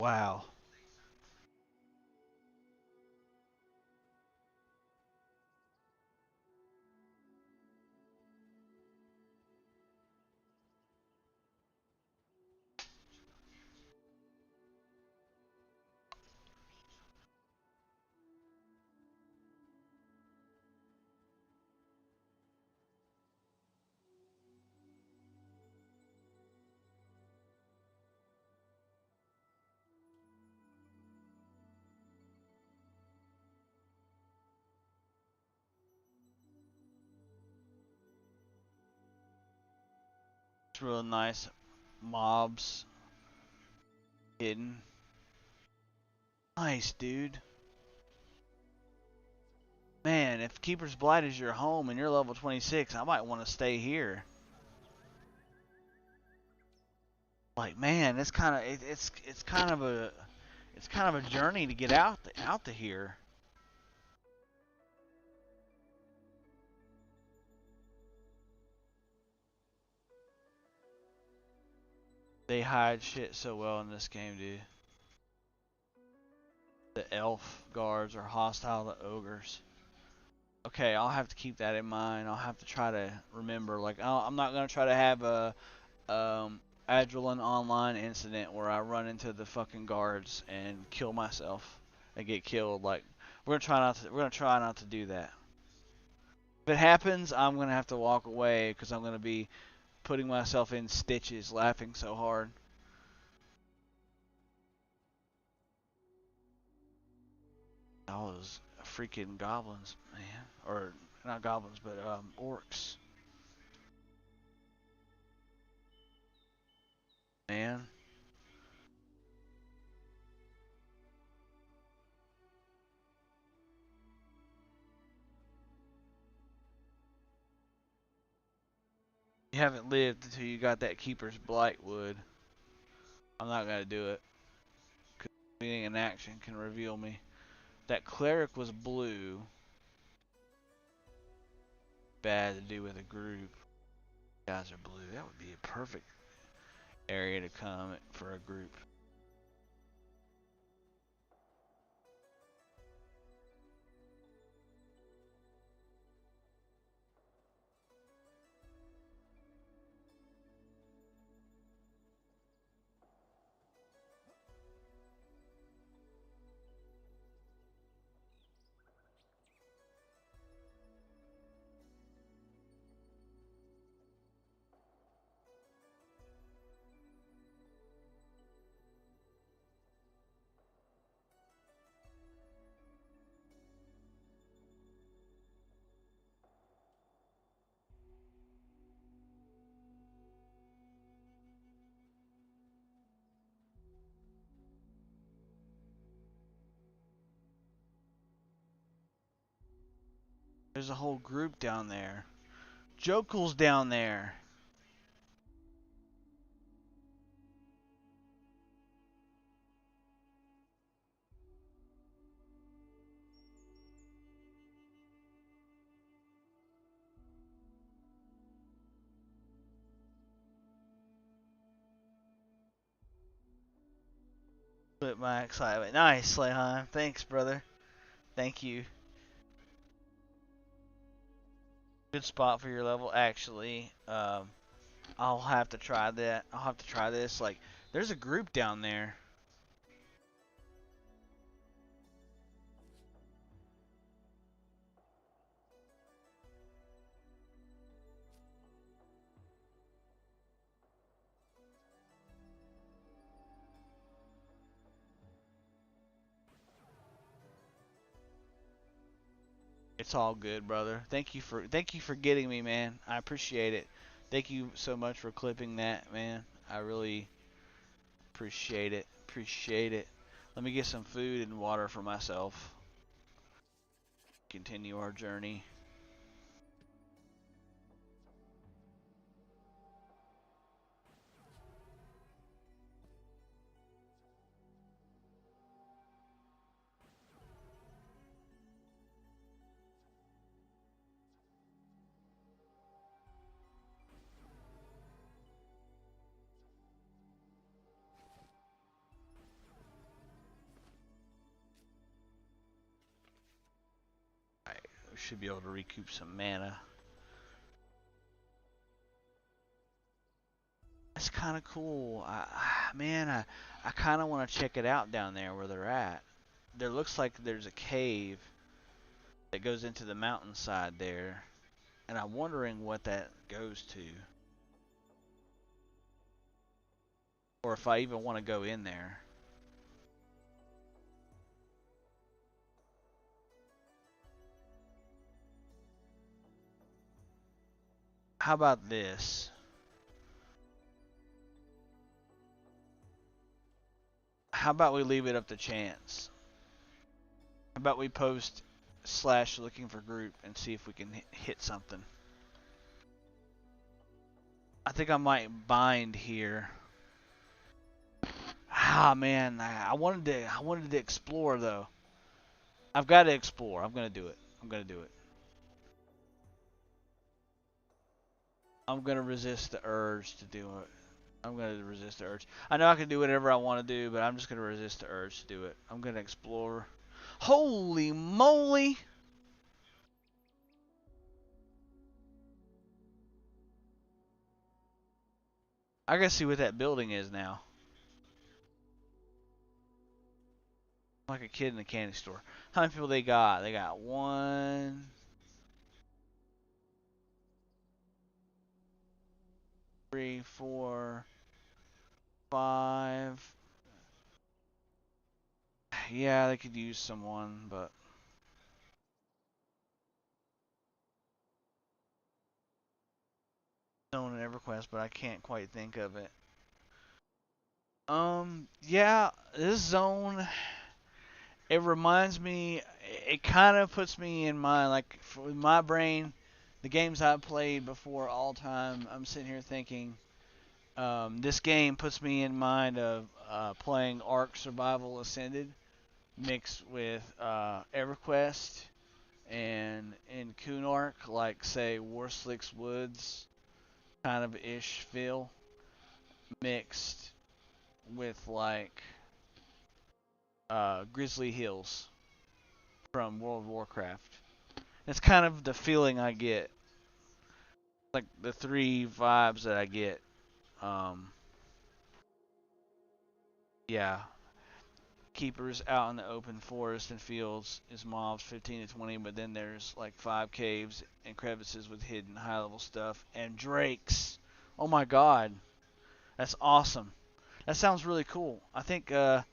Wow. It's real nice. Mobs hidden. Nice, dude. Man, if Keeper's Blight is your home and you're level 26, I might want to stay here. Like, man, it's kind of it's kind of a journey to get out to here. They hide shit so well in this game, dude. The elf guards are hostile to ogres. Okay, I'll have to keep that in mind. I'll have to try to remember. Like, I'm not gonna try to have a Adrenaline online incident where I run into the fucking guards and kill myself and get killed. Like, we're gonna try not to do that. If it happens, I'm gonna have to walk away because I'm gonna be putting myself in stitches, laughing so hard. All those freaking goblins, man, or not goblins, but orcs, man. You haven't lived until you got that Keeper's Blight wood. I'm not gonna do it. Cause being in action can reveal me. That cleric was blue. Bad to do with a group. Guys are blue. That would be a perfect area to come for a group. There's a whole group down there. Jokel's down there. But my excitement. Nice, Slayheim. Thanks, brother. Thank you. Good spot for your level, actually. I'll have to try that. I'll have to try this. Like, there's a group down there. It's all good, brother. Thank you for getting me, man. I appreciate it. Thank you so much for clipping that, man. I really appreciate it. Appreciate it. Let me get some food and water for myself. Continue our journey. Alright, we should be able to recoup some mana. That's kind of cool. Man, I kind of want to check it out down there where they're at. There looks like there's a cave that goes into the mountainside there, and I'm wondering what that goes to, or if I even want to go in there. How about this? How about we leave it up to chance? How about we post / looking for group and see if we can hit something? I think I might bind here. Ah man, I wanted to explore though. I've got to explore. I'm gonna do it. I'm gonna do it. I'm gonna resist the urge to do it. I'm gonna resist the urge. I know I can do whatever I want to do, but I'm just gonna resist the urge to do it. I'm gonna explore. Holy moly! I gotta see what that building is now. Like a kid in a candy store. How many people they got? They got 1, 3, 4, 5. Yeah, they could use someone, but known in EverQuest, but I can't quite think of it. Yeah, this zone, it reminds me, it kind of puts me in mind, like, for my brain, the games I've played before all time, I'm sitting here thinking, this game puts me in mind of playing Ark Survival Ascended mixed with EverQuest and in Kunark, like, say, Warslicks Woods kind of ish feel mixed with, like, Grizzly Hills from World of Warcraft. It's kind of the feeling I get, like the three vibes that I get. Um, yeah, keepers out in the open forest and fields is mobs 15 to 20, but then there's like 5 caves and crevices with hidden high level stuff and drakes. Oh my god, that's awesome. That sounds really cool. I think, what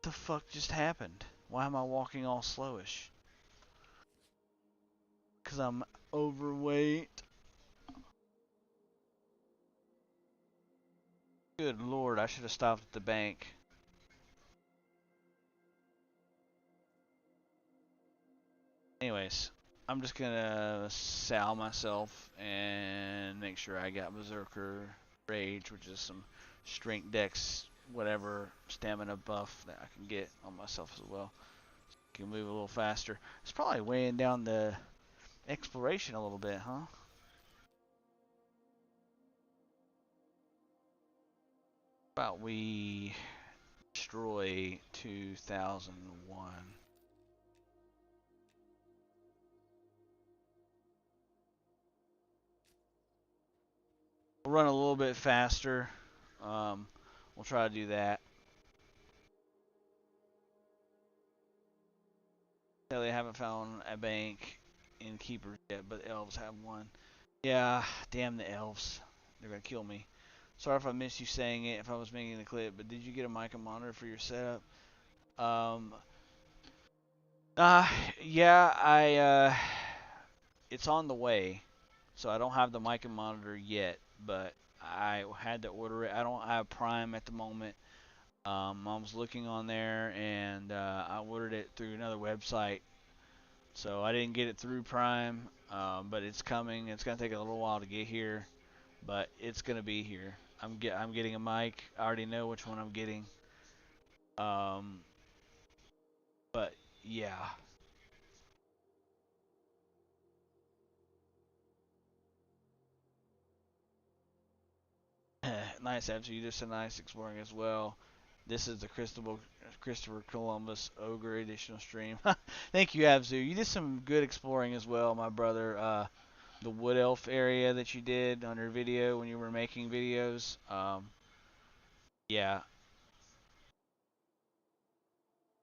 the fuck just happened? Why am I walking all slowish? Because I'm overweight. Good lord, I should have stopped at the bank. Anyways, I'm just gonna sal myself and make sure I got Berserker Rage, which is some strength dex, whatever stamina buff that I can get on myself as well. Can move a little faster. It's probably weighing down the exploration a little bit, huh? How about we destroy 2001? We'll run a little bit faster. Um, we'll try to do that. They haven't found a bank in Keepers yet, but the elves have one. Yeah, damn the elves. They're gonna kill me. Sorry if I missed you saying it if I was making the clip, but did you get a mic and monitor for your setup? Um, uh, yeah, it's on the way, so I don't have the mic and monitor yet, but I had to order it. I don't have Prime at the moment. I was looking on there, and I ordered it through another website, so I didn't get it through Prime, but it's coming. It's gonna take a little while to get here, but it's gonna be here. I'm getting a mic. I already know which one I'm getting. Um, but yeah. Nice answer. You did some nice exploring as well. This is the Christopher Columbus Ogre Editional stream. Thank you, Abzu. You did some good exploring as well, my brother. The Wood Elf area that you did on your video when you were making videos. Yeah,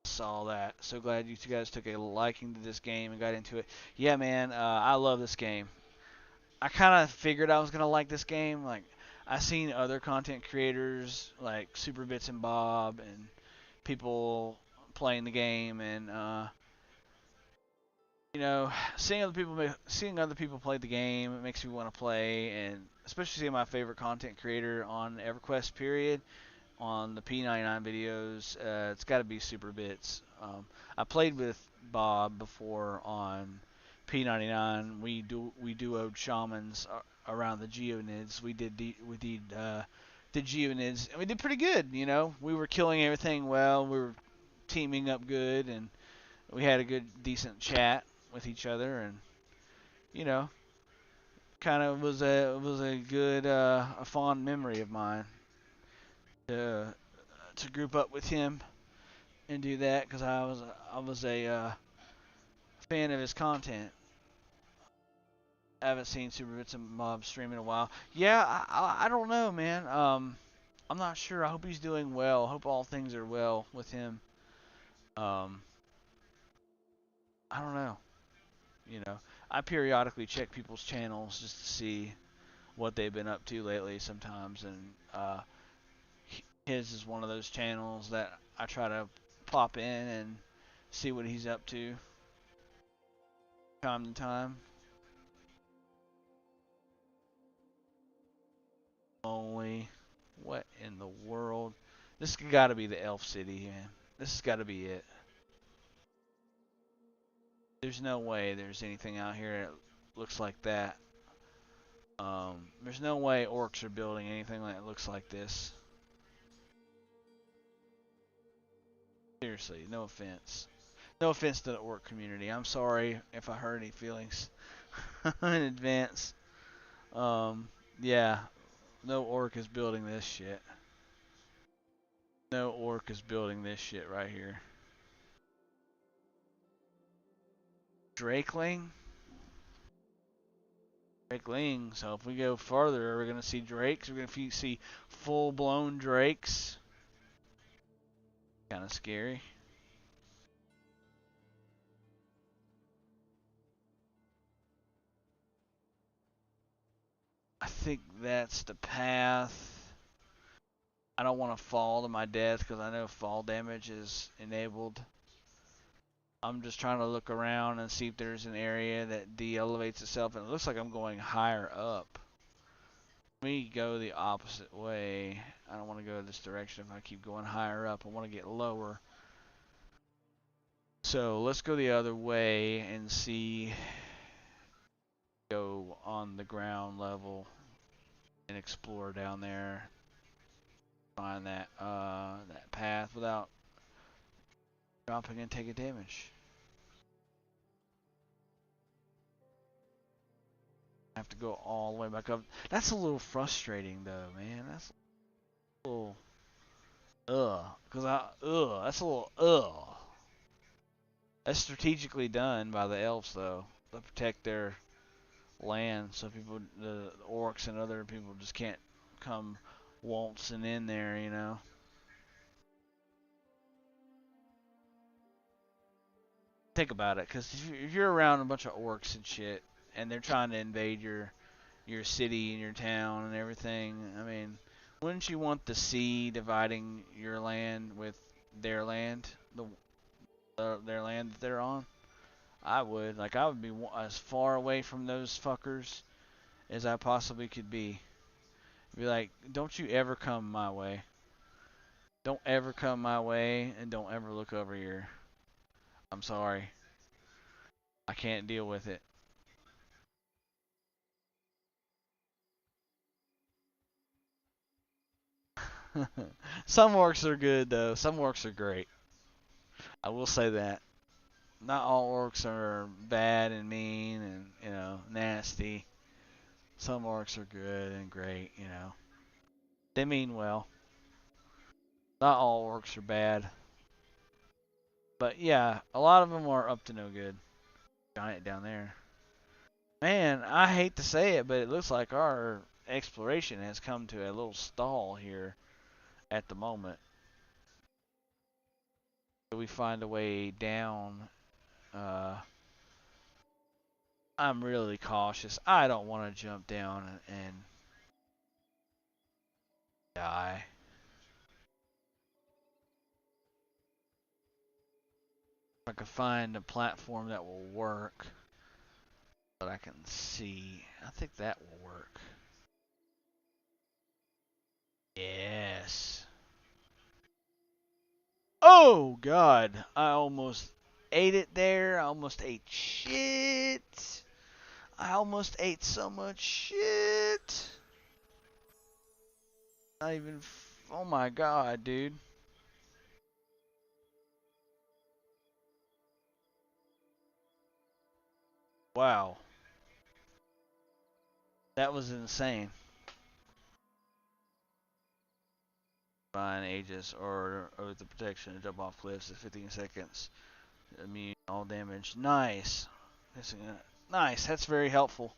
saw that. So glad you two guys took a liking to this game and got into it. Yeah, man, I love this game. I kind of figured I was gonna like this game. Like, I seen other content creators like Super Bits and Bob and people playing the game, and you know, seeing other people play the game, it makes me want to play, and especially seeing my favorite content creator on EverQuest period on the P99 videos. It's got to be Super Bits. I played with Bob before on P99. We duoed shamans around the Geonids. Did Geonids, and we did pretty good. You know, we were killing everything well. We were teaming up good, and we had a good, decent chat with each other, and you know, kind of was a good a fond memory of mine to group up with him and do that because I was a fan of his content. I haven't seen Super Bits and Mob stream in a while. Yeah, I don't know, man. I'm not sure. I hope he's doing well. I hope all things are well with him. Um, I don't know. You know, I periodically check people's channels just to see what they've been up to lately sometimes, and his is one of those channels that I try to pop in and see what he's up to time to time. Only, what in the world? This has got to be the Elf City, man. This has got to be it. There's no way there's anything out here that looks like that. There's no way orcs are building anything that looks like this. Seriously, no offense. No offense to the orc community. I'm sorry if I hurt any feelings in advance. Um, yeah, no orc is building this shit. No orc is building this shit right here. Drakeling? Drakeling. So if we go further, we're gonna see drakes. We're gonna see full-blown drakes. Kind of scary. I think that's the path. I don't want to fall to my death because I know fall damage is enabled. I'm just trying to look around and see if there's an area that de-elevates itself, and it looks like I'm going higher up. Let me go the opposite way. I don't want to go this direction if I keep going higher up. I want to get lower. So let's go the other way and see. Go on the ground level and explore down there. Find that path without dropping and taking damage. I have to go all the way back up. That's a little frustrating though, man. That's a little that's a little. That's strategically done by the elves though to protect their land, so people, the orcs and other people just can't come waltzing in there, you know. Think about it, because if you're around a bunch of orcs and shit, and they're trying to invade your city and your town and everything, I mean, wouldn't you want the sea dividing your land with their land, their land that they're on? I would. Like, I would be as far away from those fuckers as I possibly could be. Be like, don't you ever come my way. Don't ever come my way, and don't ever look over here. I'm sorry. I can't deal with it. Some orcs are good, though. Some orcs are great. I will say that. Not all orcs are bad and mean and, nasty. Some orcs are good and great, you know. They mean well. Not all orcs are bad. But yeah, a lot of them are up to no good. Giant down there. Man, I hate to say it, but it looks like our exploration has come to a little stall here at the moment. We find a way down. Uh, I'm really cautious. I don't want to jump down and die. I could find a platform that will work that I can see. I think that will work. Yes. Oh God! I almost ate it there. I almost ate shit. I almost ate so much shit. Not even. Oh my God, dude. Wow. That was insane. Fine Aegis or with the protection to jump off cliffs at 15 seconds. Immune all damage. Nice. Nice. That's very helpful.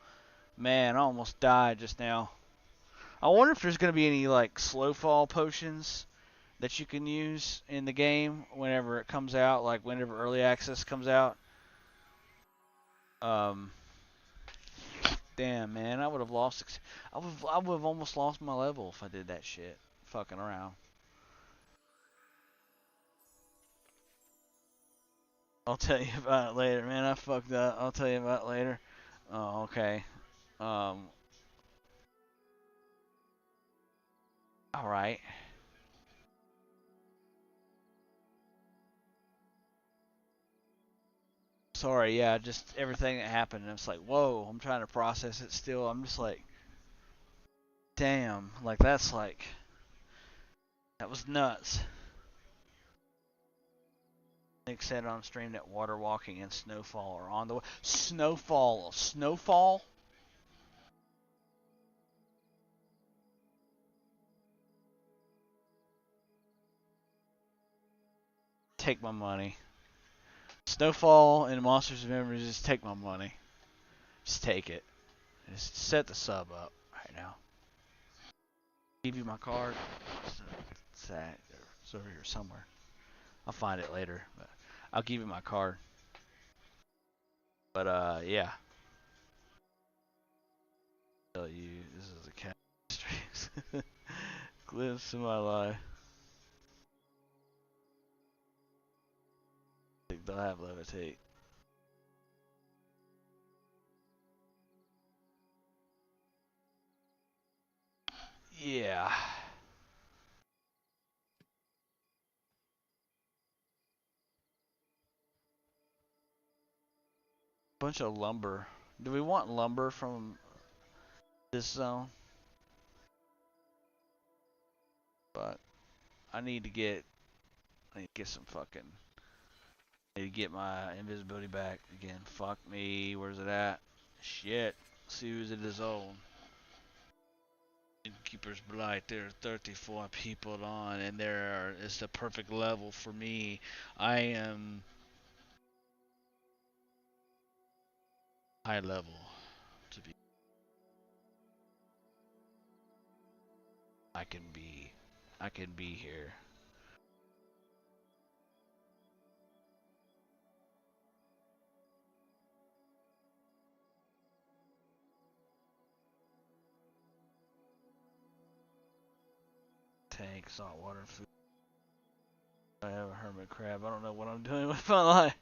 Man, I almost died just now. I wonder if there's going to be any like slow fall potions that you can use in the game whenever it comes out, like whenever early access comes out. Um, Damn, man, I would have lost. I would have almost lost my level if I did that shit. Fucking around. I'll tell you about it later, man. I fucked up. I'll tell you about it later. Oh, okay. Um, all right. Sorry, yeah, just everything that happened. And it's like, whoa, I'm trying to process it still. I'm just like, damn, like that's like, that was nuts. Nick said on stream that water walking and snowfall are on the way. Snowfall? Take my money. Snowfall and Monstersandmemories, just take my money. Just take it. Just set the sub up right now. Give you my card. It's over here somewhere. I'll find it later, but I'll give you my card. But yeah. Tell you, this is a cat stream. Glimpse of my life. I think they'll have levitate. Yeah. Bunch of lumber. Do we want lumber from this zone? But I need to get some fucking. I need to get my invisibility back again. Fuck me. Where's it at? Shit. Let's see who's in the zone. Keeper's Blight. There are 34 people on, and it's the perfect level for me. I am high level to be. I can be. I can be here. Tank, saltwater food. I have a hermit crab. I don't know what I'm doing with my life.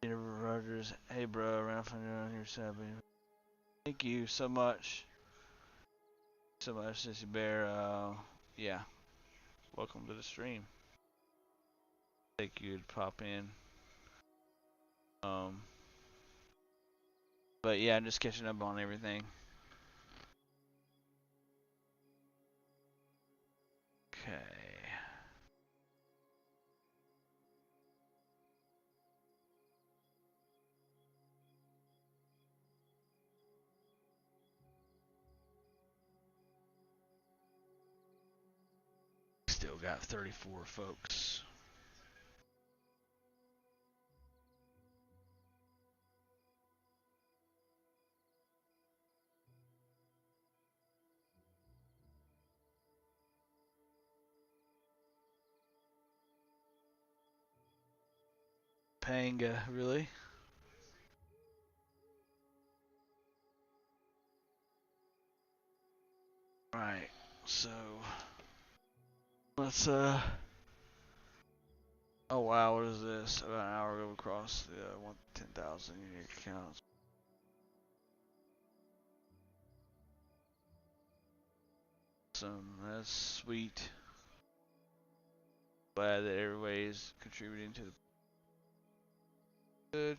Rogers, hey bro, around here, Sabby. Thank you so much. So much, Sissy Bear. Yeah. Welcome to the stream. Thank you to pop in. But yeah, I'm just catching up on everything. Okay. Still got 34 folks. Panga, really? Right. So let's oh wow, what is this? About an hour ago across the 10,000 unique accounts. That's sweet. Glad that everybody's contributing to the good.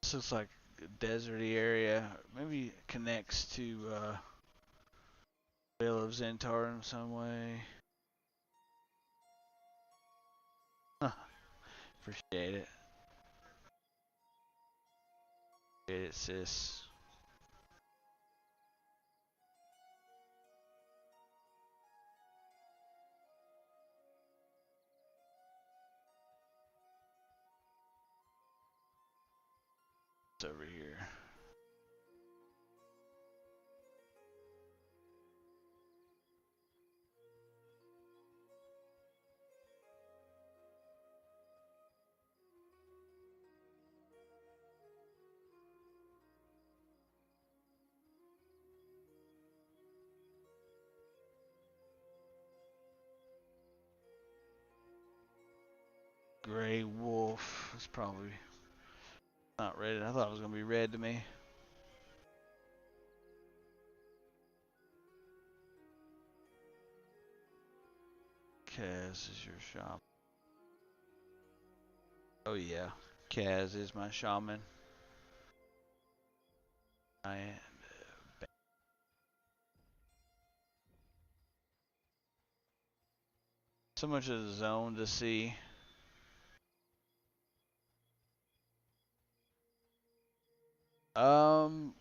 This looks like a deserty area. Maybe it connects to Whale of Zentar in some way. Huh. Appreciate it. Appreciate it, sis. It's over here. Gray wolf. It's probably not red. I thought it was gonna be red to me. Kaz is your shaman. Oh yeah, Kaz is my shaman. I am. So much of the zone to see.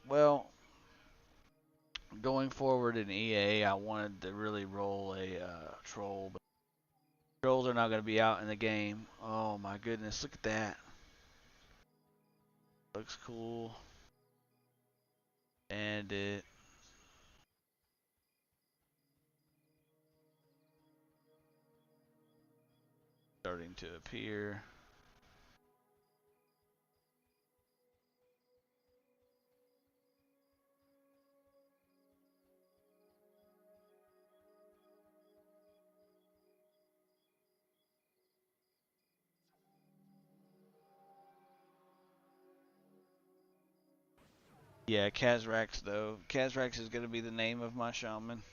Well, going forward in EA, I wanted to really roll a troll, but trolls are not going to be out in the game. Oh my goodness, look at that. Looks cool. And it starting to appear. Yeah, Cazrax though. Cazrax is gonna be the name of my shaman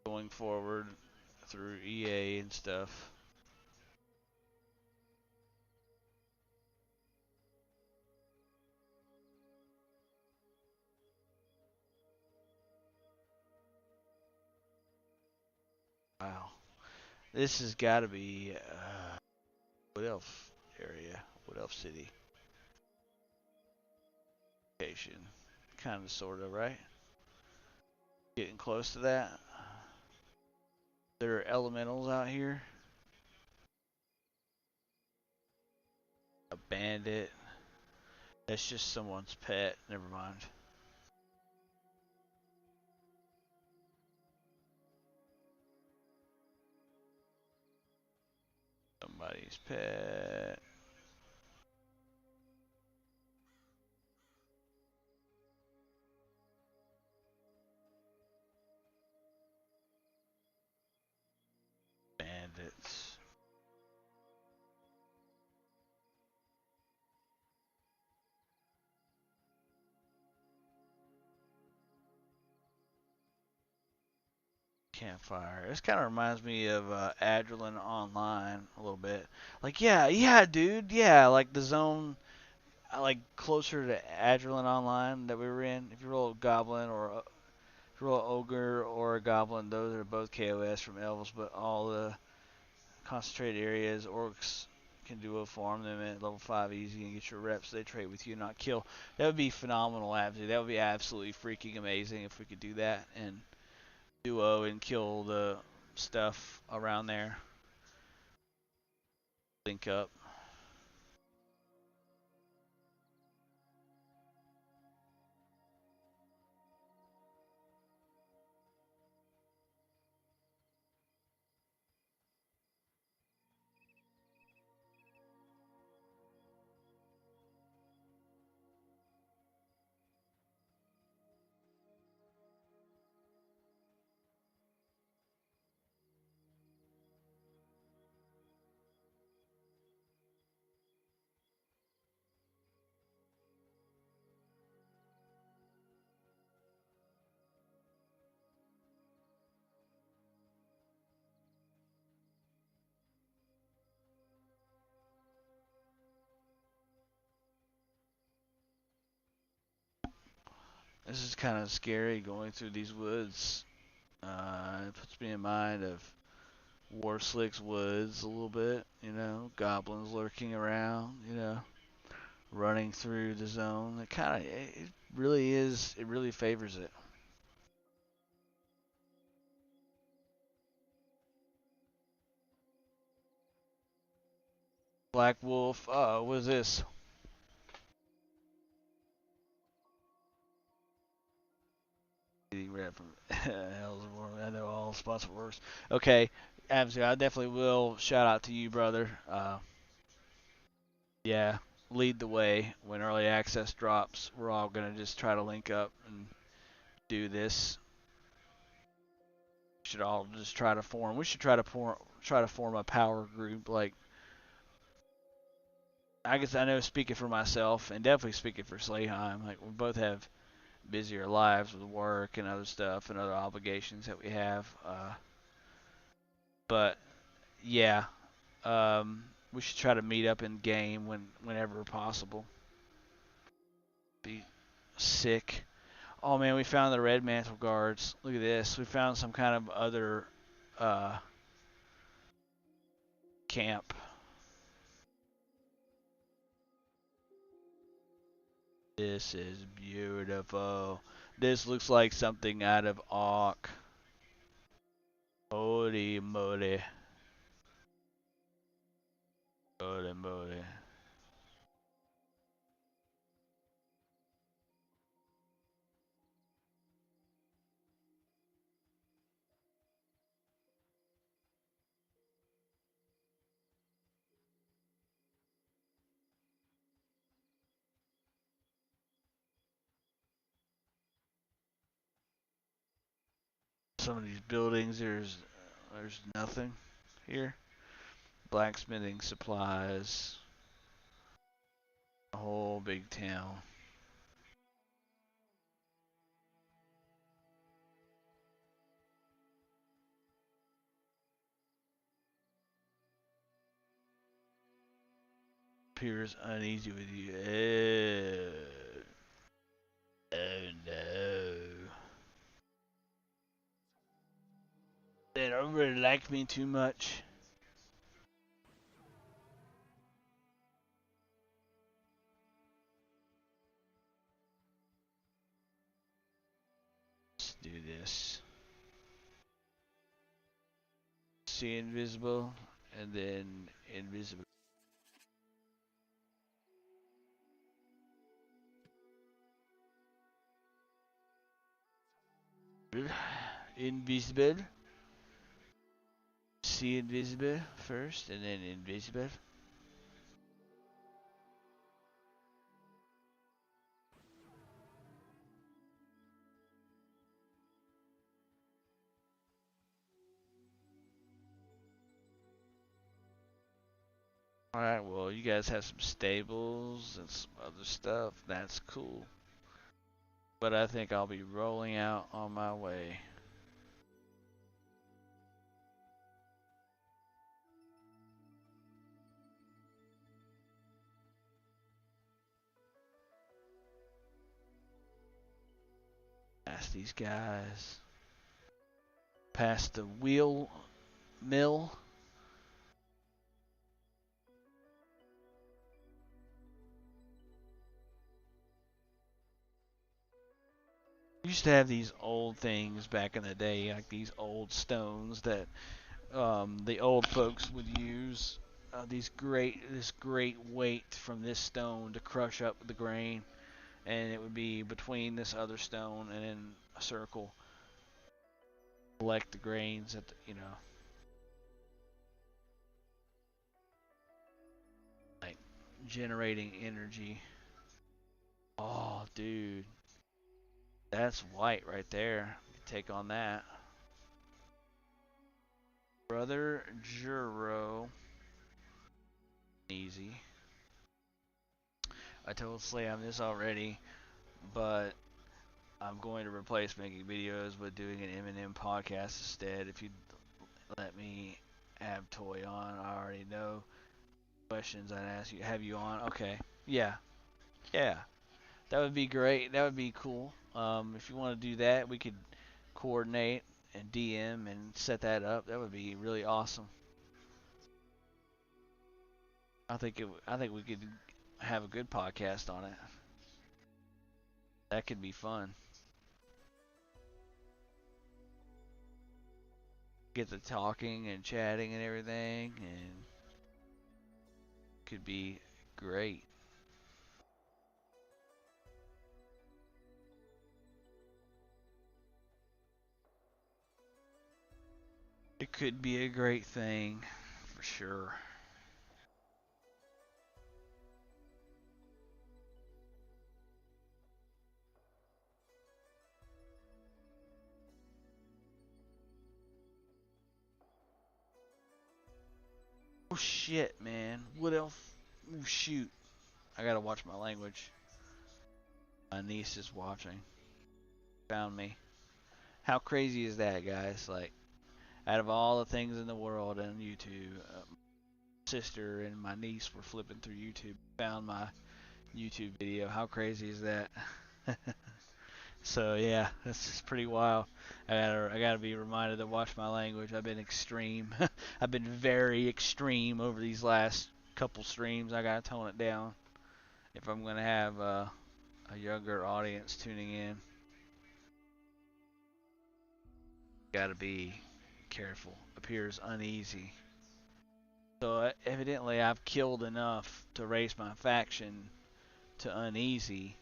going forward through EA and stuff. Wow. This has got to be what elf area? What elf city? Location. Kind of, sort of, right? Getting close to that. There are elementals out here. A bandit. That's just someone's pet. Never mind. Somebody's pet. Bandits. Campfire. This kind of reminds me of Adrenaline Online a little bit. Like, yeah, dude, yeah, like the zone, like closer to Adrenaline Online that we were in. If you roll a goblin or if you roll an ogre or a goblin, those are both KOS from elves. But all the concentrated areas, orcs can duo farm them at level 5 easy and get your reps. They trade with you, not kill. That would be phenomenal, absolutely. That would be absolutely freaking amazing if we could do that and duo and kill the stuff around there. Link up. This is kind of scary going through these woods. It puts me in mind of Warslick's woods a little bit, goblins lurking around, running through the zone. It really is, it really favors it. Black Wolf, what is this? Rap from I know all sponsor works. Okay, absolutely. I definitely will shout out to you, brother. Yeah, lead the way when early access drops. We're all gonna just try to link up and do this. We should all just try to form. We should try to form a power group. Like, I guess I know, speaking for myself and definitely speaking for Slayheim. Like, we both have busier lives with work and other stuff and other obligations that we have. But yeah, we should try to meet up in game whenever possible. Be sick. Oh man, we found the red mantle guards. Look at this. We found some kind of other uh, camp. This is beautiful. This looks like something out of Ark. Holy moly. Holy moly. Some of these buildings, there's nothing here. Blacksmithing supplies. A whole big town. appears uneasy with you. Oh no. They don't really like me too much. Let's do this. See invisible, and then invisible. Invisible. See invisible first, and then invisible. Alright, well, you guys have some stables and some other stuff. That's cool. But I think I'll be rolling out on my way. Past these guys. Past the wheel mill. We used to have these old things back in the day, like these old stones that the old folks would use. This great weight from this stone to crush up the grain, and it would be between this other stone and in a circle, collect the grains at the, like generating energy. Oh, dude, that's white right there. Take on that, brother Juro. Easy. I told Slam this already, but I'm going to replace making videos with doing an Eminem podcast instead. If you let me have Toy on, I already know questions I'd ask you. Have you on? Okay. Yeah. Yeah. That would be great. That would be cool. If you want to do that, we could coordinate and DM and set that up. That would be really awesome. I think we could have a good podcast on it. That could be fun. Get the talking and chatting and everything, and could be great. It could be a great thing, for sure. Oh shit, man. What else? Oh shoot. I gotta watch my language. My niece is watching. Found me. How crazy is that, guys? Like, out of all the things in the world on YouTube, my sister and my niece were flipping through YouTube, found my YouTube video. How crazy is that? So yeah, that's pretty wild. I gotta be reminded to watch my language. I've been extreme. I've been very extreme over these last couple streams. I gotta tone it down if I'm gonna have a younger audience tuning in. Gotta be careful. Appears uneasy. So evidently I've killed enough to raise my faction to uneasy.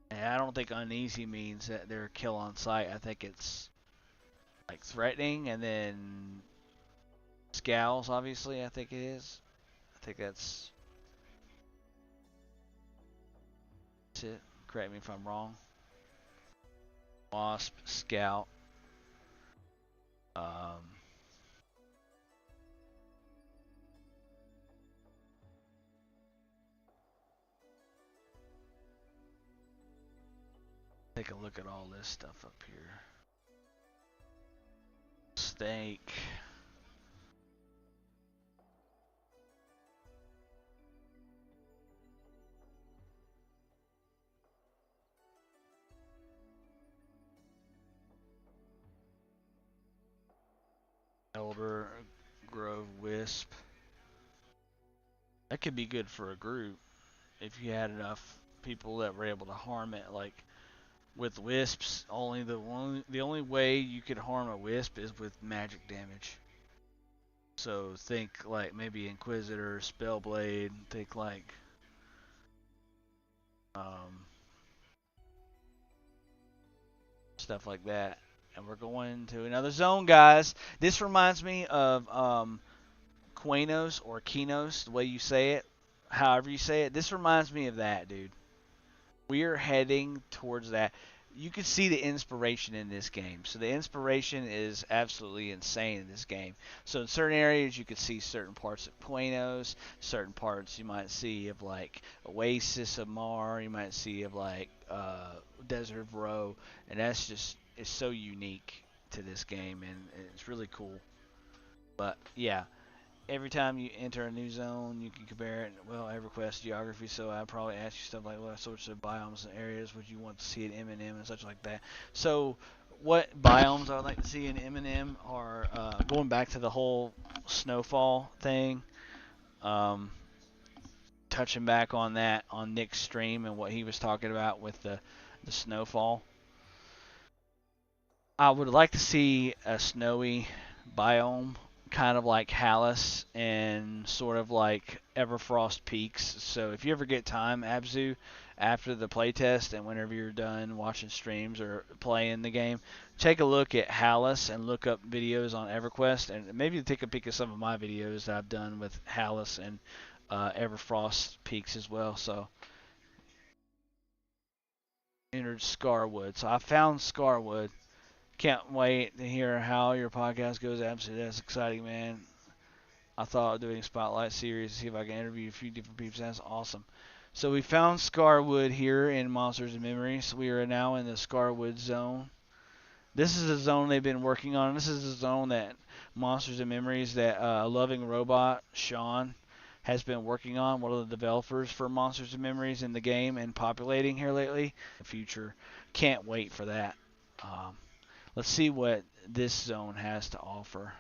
And I don't think uneasy means that they're kill on sight. I think it's like threatening and then scowls, obviously, I think it is. I think that's it. Correct me if I'm wrong. Wasp, scout. Um, take a look at all this stuff up here. Steak. Elder Grove Wisp. That could be good for a group if you had enough people that were able to harm it. Like with wisps, the only way you could harm a wisp is with magic damage. So think like maybe Inquisitor, Spellblade. Think like um, stuff like that. And we're going to another zone, guys. This reminds me of Quanos or Kinos, the way you say it, however you say it. This reminds me of that, dude. We're heading towards that. You can see the inspiration in this game. So the inspiration is absolutely insane in this game. So in certain areas you could see certain parts of Quanos, certain parts you might see of like Oasis of Mar, you might see of like Desert of Roe, and that's just it's so unique to this game and it's really cool. But yeah, every time you enter a new zone, you can compare it. Well, EverQuest geography, so I'd probably ask you stuff like what sorts of biomes and areas would you want to see at M&M and such like that. So, what biomes I would like to see in M&M are going back to the whole snowfall thing. Um, touching back on that on Nick's stream and what he was talking about with the snowfall. I would like to see a snowy biome, kind of like Hallis and sort of like Everfrost Peaks. So if you ever get time, Abzu, after the playtest and whenever you're done watching streams or playing the game, take a look at Hallis and look up videos on EverQuest and maybe take a peek at some of my videos that I've done with Hallis and Everfrost Peaks as well. So entered Scarwood. So I found Scarwood. Can't wait to hear how your podcast goes. Absolutely, that's exciting, man. I thought of doing a spotlight series to see if I can interview a few different people. That's awesome. So we found Scarwood here in Monsters and Memories. We are now in the Scarwood zone. This is a zone they've been working on. This is a zone that Monsters and Memories that Loving Robot Sean has been working on. One of the developers for Monsters and Memories in the game and populating here lately. The future, can't wait for that. Um, Let's see what this zone has to offer.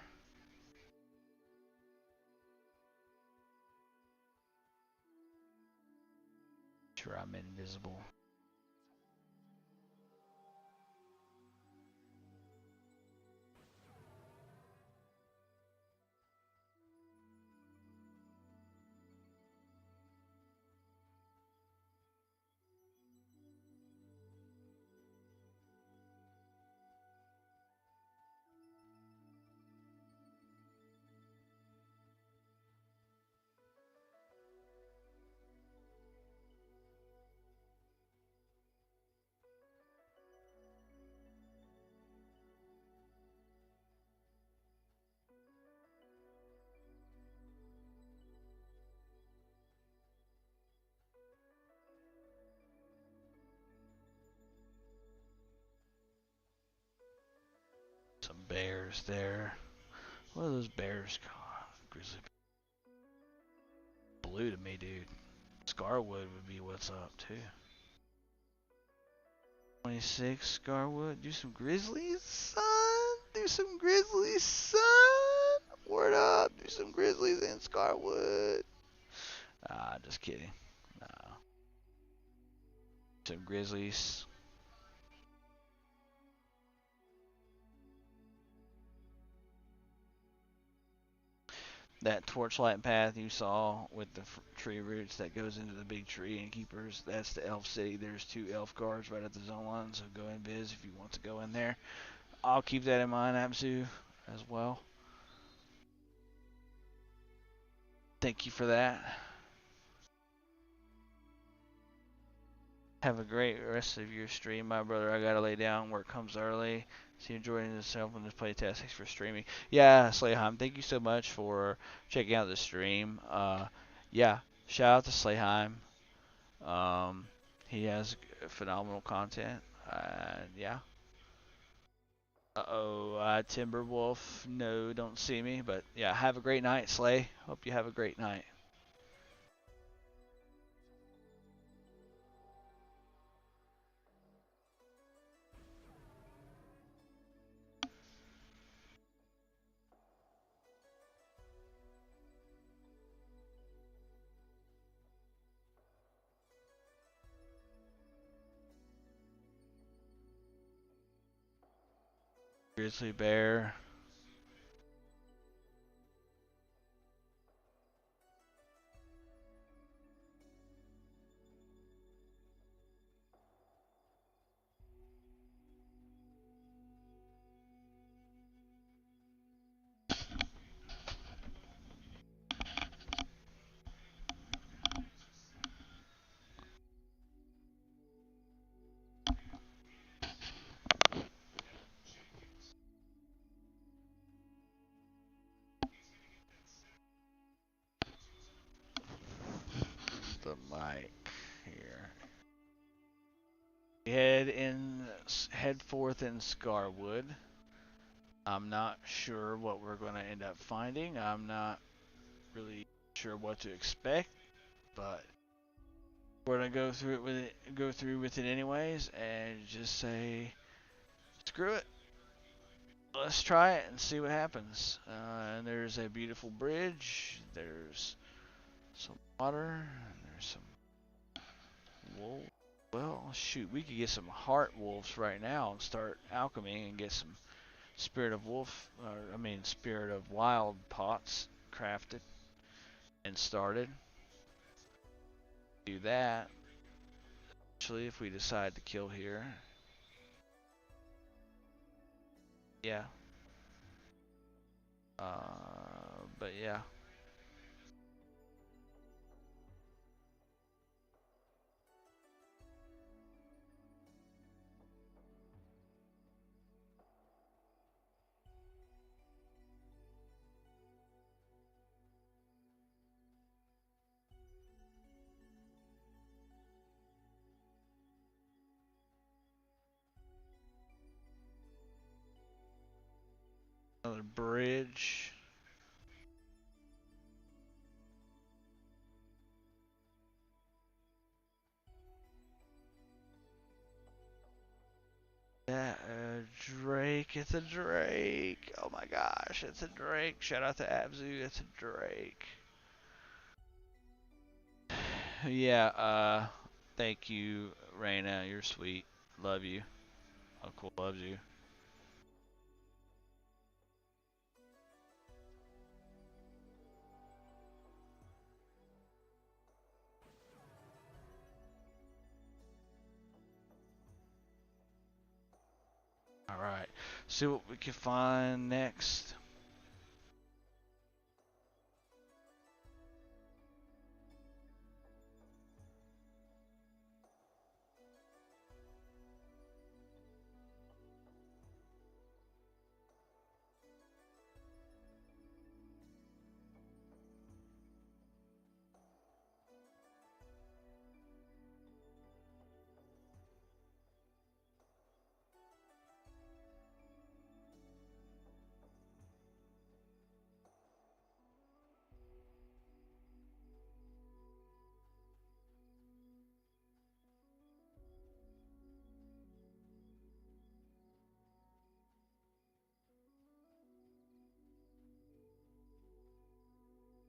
Sure, I'm invisible. Some bears there. What are those bears called? Grizzly blue to me, dude. Scarwood would be what's up too. 26 Scarwood. Do some grizzlies, son. Do some grizzlies, son. Word up. Do some grizzlies in Scarwood. Ah, just kidding. No. Some grizzlies. That torchlight path you saw with the tree roots that goes into the big tree and keepers, that's the elf city. There's 2 elf guards right at the zone line, so go and viz if you want to go in there. I'll keep that in mind, Absu, as well. Thank you for that. Have a great rest of your stream, my brother. I gotta lay down. Work comes early. See you enjoying yourself in this playtest. Thanks for streaming. Yeah, Slayheim, thank you so much for checking out the stream. Yeah, shout out to Slayheim. He has phenomenal content. Yeah. Uh-oh, Timberwolf. No, don't see me. But yeah, have a great night, Slay. Hope you have a great night. Grizzly bear. The mic here. Head forth in Scarwood. I'm not sure what we're going to end up finding. I'm not really sure what to expect, but we're gonna go through with it anyways, and just say, screw it. Let's try it and see what happens. And there's a beautiful bridge. There's some water. And there's some wool. Well, shoot, we could get some heart wolves right now and start alchemy and get some spirit of wolf, spirit of wild pots crafted and started. Do that. Actually, if we decide to kill here, yeah. But yeah. Another bridge. Yeah, Drake. It's a Drake. Oh my gosh, it's a Drake. Shout out to Abzu. It's a Drake. Yeah, thank you, Raina. You're sweet. Love you. Uncle loves you. Alright, see what we can find next.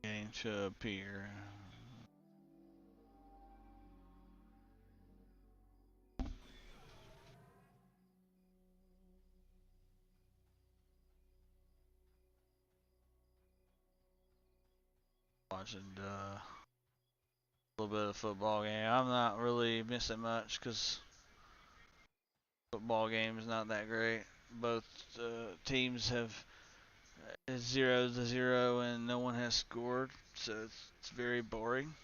Getting to appear. Watching a little bit of football game. I'm not really missing much because football game is not that great. Both teams have 0-0 and no one has scored, so it's very boring.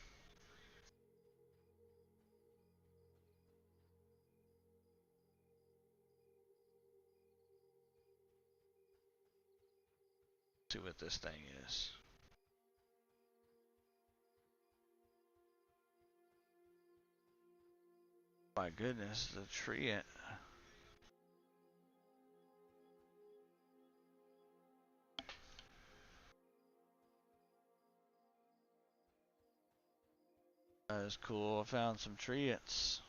See what this thing is. My goodness, the tree. That is cool. I found some treants.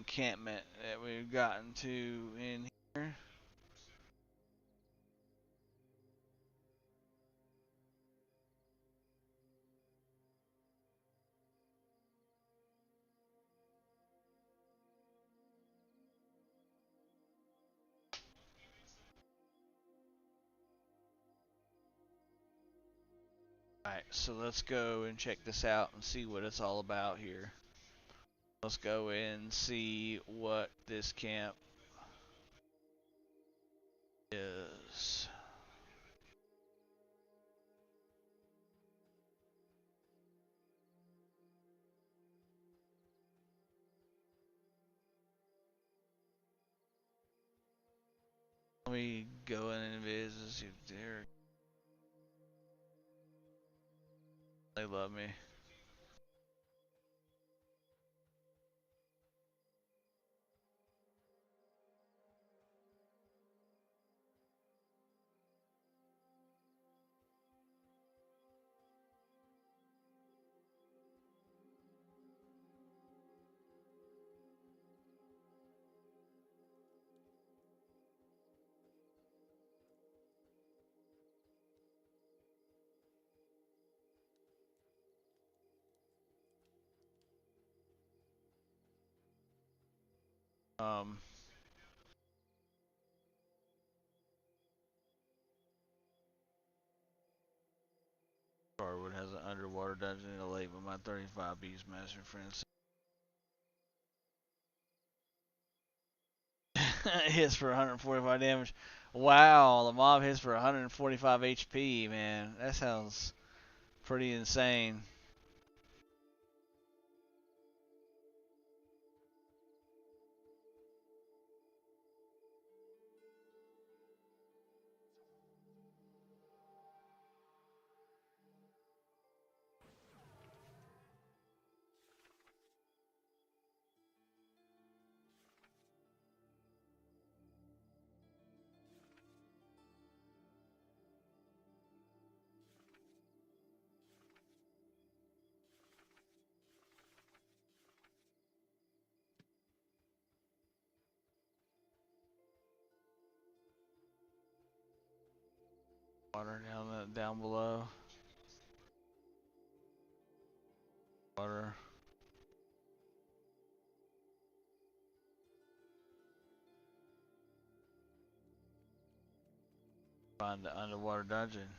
encampment that we've gotten to in here. Alright, so let's go and check this out and see what it's all about here. Let's go and see what this camp is. Let me go in and visit, see if they love me. Um, Starwood has an underwater dungeon in the lake with my 35 Beastmaster friends. Hits for 145 damage. Wow, the mob hits for 145 HP, man. That sounds pretty insane. Water down below. Water. Find the underwater dungeon.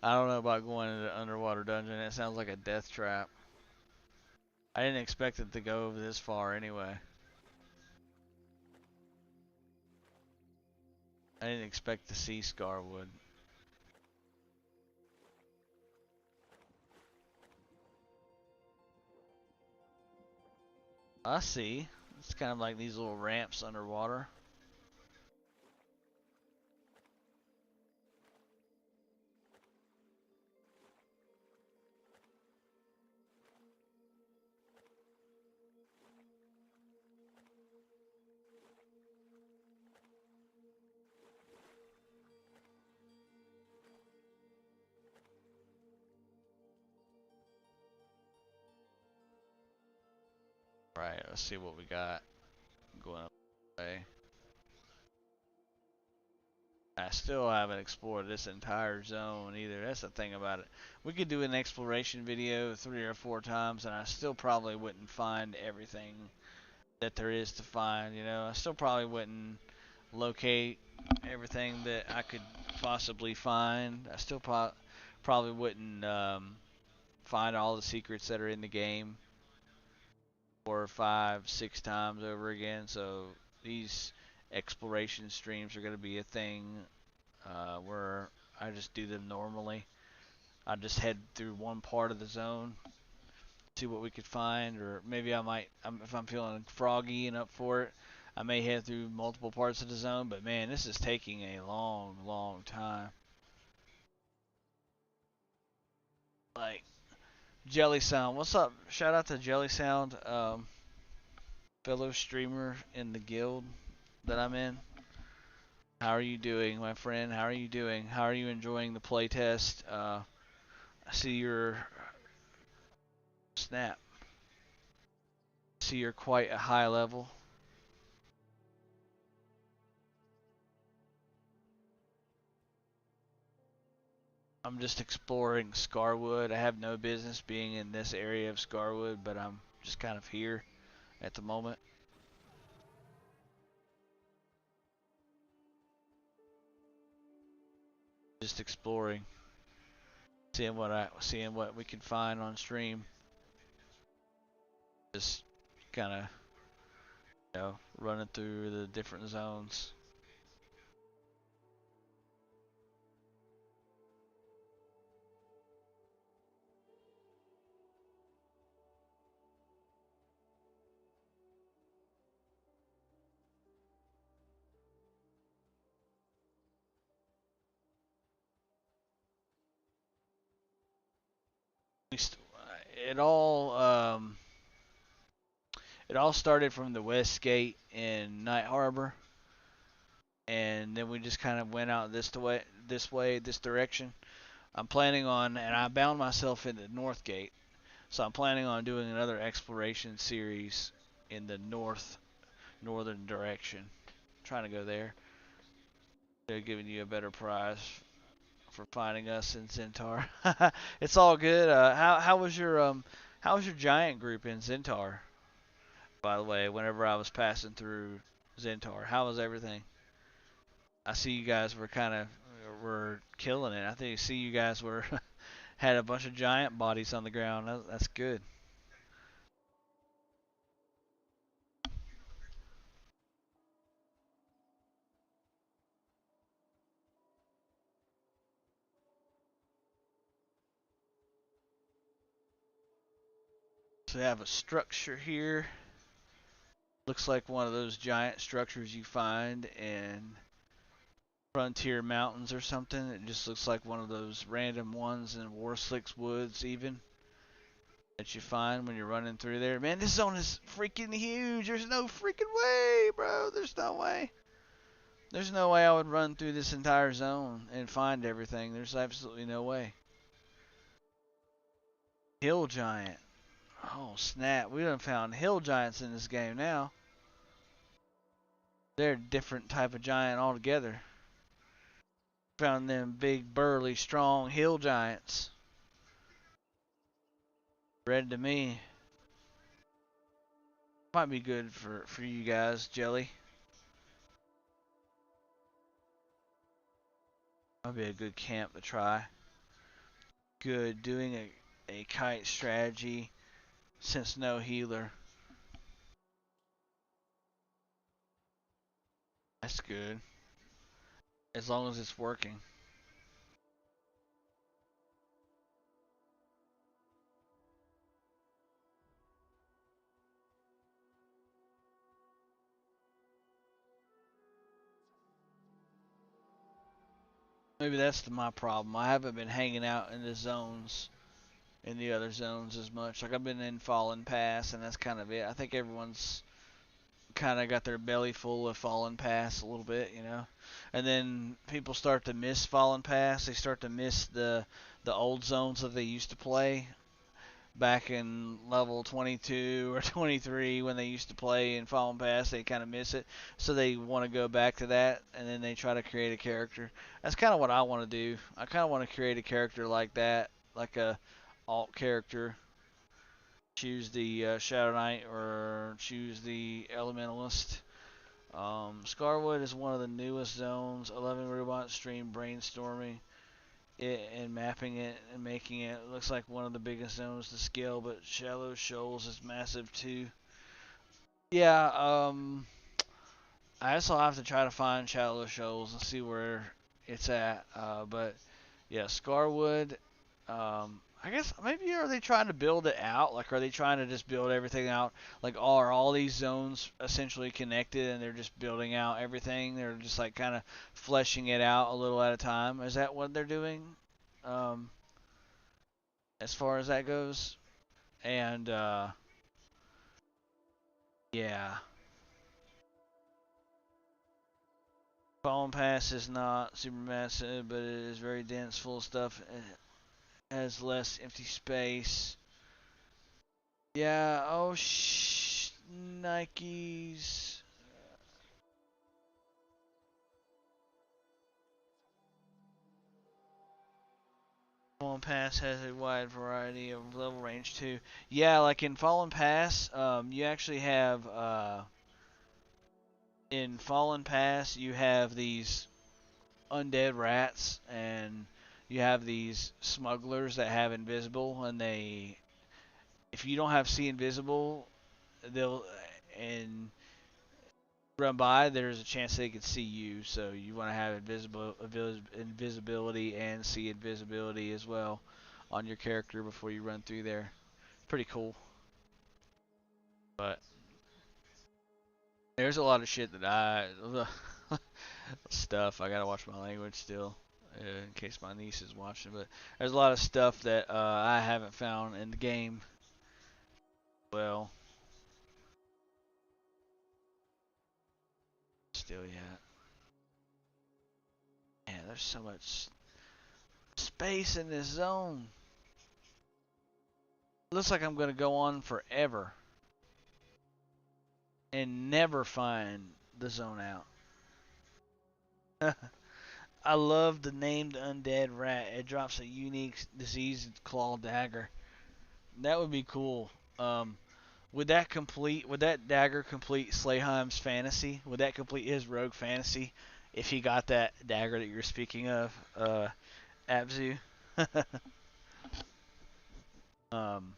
I don't know about going into the underwater dungeon. It sounds like a death trap. I didn't expect it to go this far anyway. I didn't expect to see Scarwood. I see. It's kind of like these little ramps underwater. Right, let's see what we got going up this way. I still haven't explored this entire zone either. That's the thing about it. We could do an exploration video 3 or 4 times and I still probably wouldn't find everything that there is to find, you know. I still probably wouldn't locate everything that I could possibly find. I still probably wouldn't find all the secrets that are in the game 4, 5, 6 times over again. So these exploration streams are going to be a thing where I just do them normally. I just head through one part of the zone, see what we could find, or maybe I might, if I'm feeling froggy and up for it, I may head through multiple parts of the zone. But man, this is taking a long, long time. Like Jelly Sound, what's up? Shout out to Jelly Sound, fellow streamer in the guild. that I'm in. How are you doing, my friend? How are you doing? How are you enjoying the playtest? I see your snap. I see you're quite a high level. I'm just exploring Scarwood. I have no business being in this area of Scarwood, but I'm just kind of here at the moment. Just exploring, seeing what we can find on stream. Just kind of, running through the different zones. It all it all started from the west gate in Night Harbor, and then we just kind of went out this direction. I'm planning on, and I bound myself in the north gate, so I'm planning on doing another exploration series in the northern direction. Trying to go there. They're giving you a better prize for finding us in Zentar. It's all good. How was your giant group in Zentar? By the way, whenever I was passing through Zentar, how was everything? I see you guys were killing it. I think I see you guys were had a bunch of giant bodies on the ground. That's good. So we have a structure here. Looks like one of those giant structures you find in Frontier Mountains or something. It just looks like one of those random ones in Warslick's Woods even that you find when you're running through there. Man, this zone is freaking huge. There's no freaking way, bro. There's no way. There's no way I would run through this entire zone and find everything. There's absolutely no way. Hill Giant. Oh, snap. We done found Hill Giants in this game now. They're a different type of giant altogether. Found them big, burly, strong Hill Giants. Red to me. Might be good for you guys, Jelly. Might be a good camp to try. Good. Doing a kite strategy since no healer. That's good. As long as it's working. Maybe that's my problem. I haven't been hanging out in the zones, in the other zones as much. Like I've been in Fallen Pass, and that's kind of it. I think everyone's kind of got their belly full of Fallen Pass a little bit, And then people start to miss Fallen Pass. They start to miss the old zones that they used to play back in level 22 or 23 when they used to play in Fallen Pass. They kind of miss it, so they want to go back to that, and then they try to create a character. That's kind of what I want to do. I kind of want to create a character like that, like a alt character. Choose the Shadow Knight or choose the Elementalist. Scarwood is one of the newest zones. 11 robots stream brainstorming it and mapping it and making it. It looks like one of the biggest zones to scale, but Shallow Shoals is massive too. Yeah, I also have to try to find Shallow Shoals and see where it's at. But yeah, Scarwood. I guess maybe are they trying to build it out? Like, are they trying to just build everything out? Like, are all these zones essentially connected and they're just building out everything? They're just like kind of fleshing it out a little at a time. Is that what they're doing? Um, as far as that goes. And yeah, Fallen Pass is not super massive, but it is very dense, full of stuff. It has less empty space. Yeah, oh Nikes. Fallen Pass has a wide variety of level range too. Yeah, like in Fallen Pass, you actually have in Fallen Pass you have these undead rats and you have these smugglers that have invisible and they if you don't have see invisible they'll and run by, there's a chance they could see you. So you want to have invisibility and see invisibility as well on your character before you run through there. Pretty cool. But there's a lot of shit that stuff. I gotta watch my language still, in case my niece is watching. But there's a lot of stuff that I haven't found in the game. Well, still yet. Man, there's so much space in this zone. Looks like I'm gonna go on forever and never find the zone out. I love the named undead rat. It drops a unique diseased claw dagger. That would be cool. Um, would that complete? Would that dagger complete Slayheim's fantasy? Would that complete his rogue fantasy if he got that dagger that you're speaking of, Abzu? um,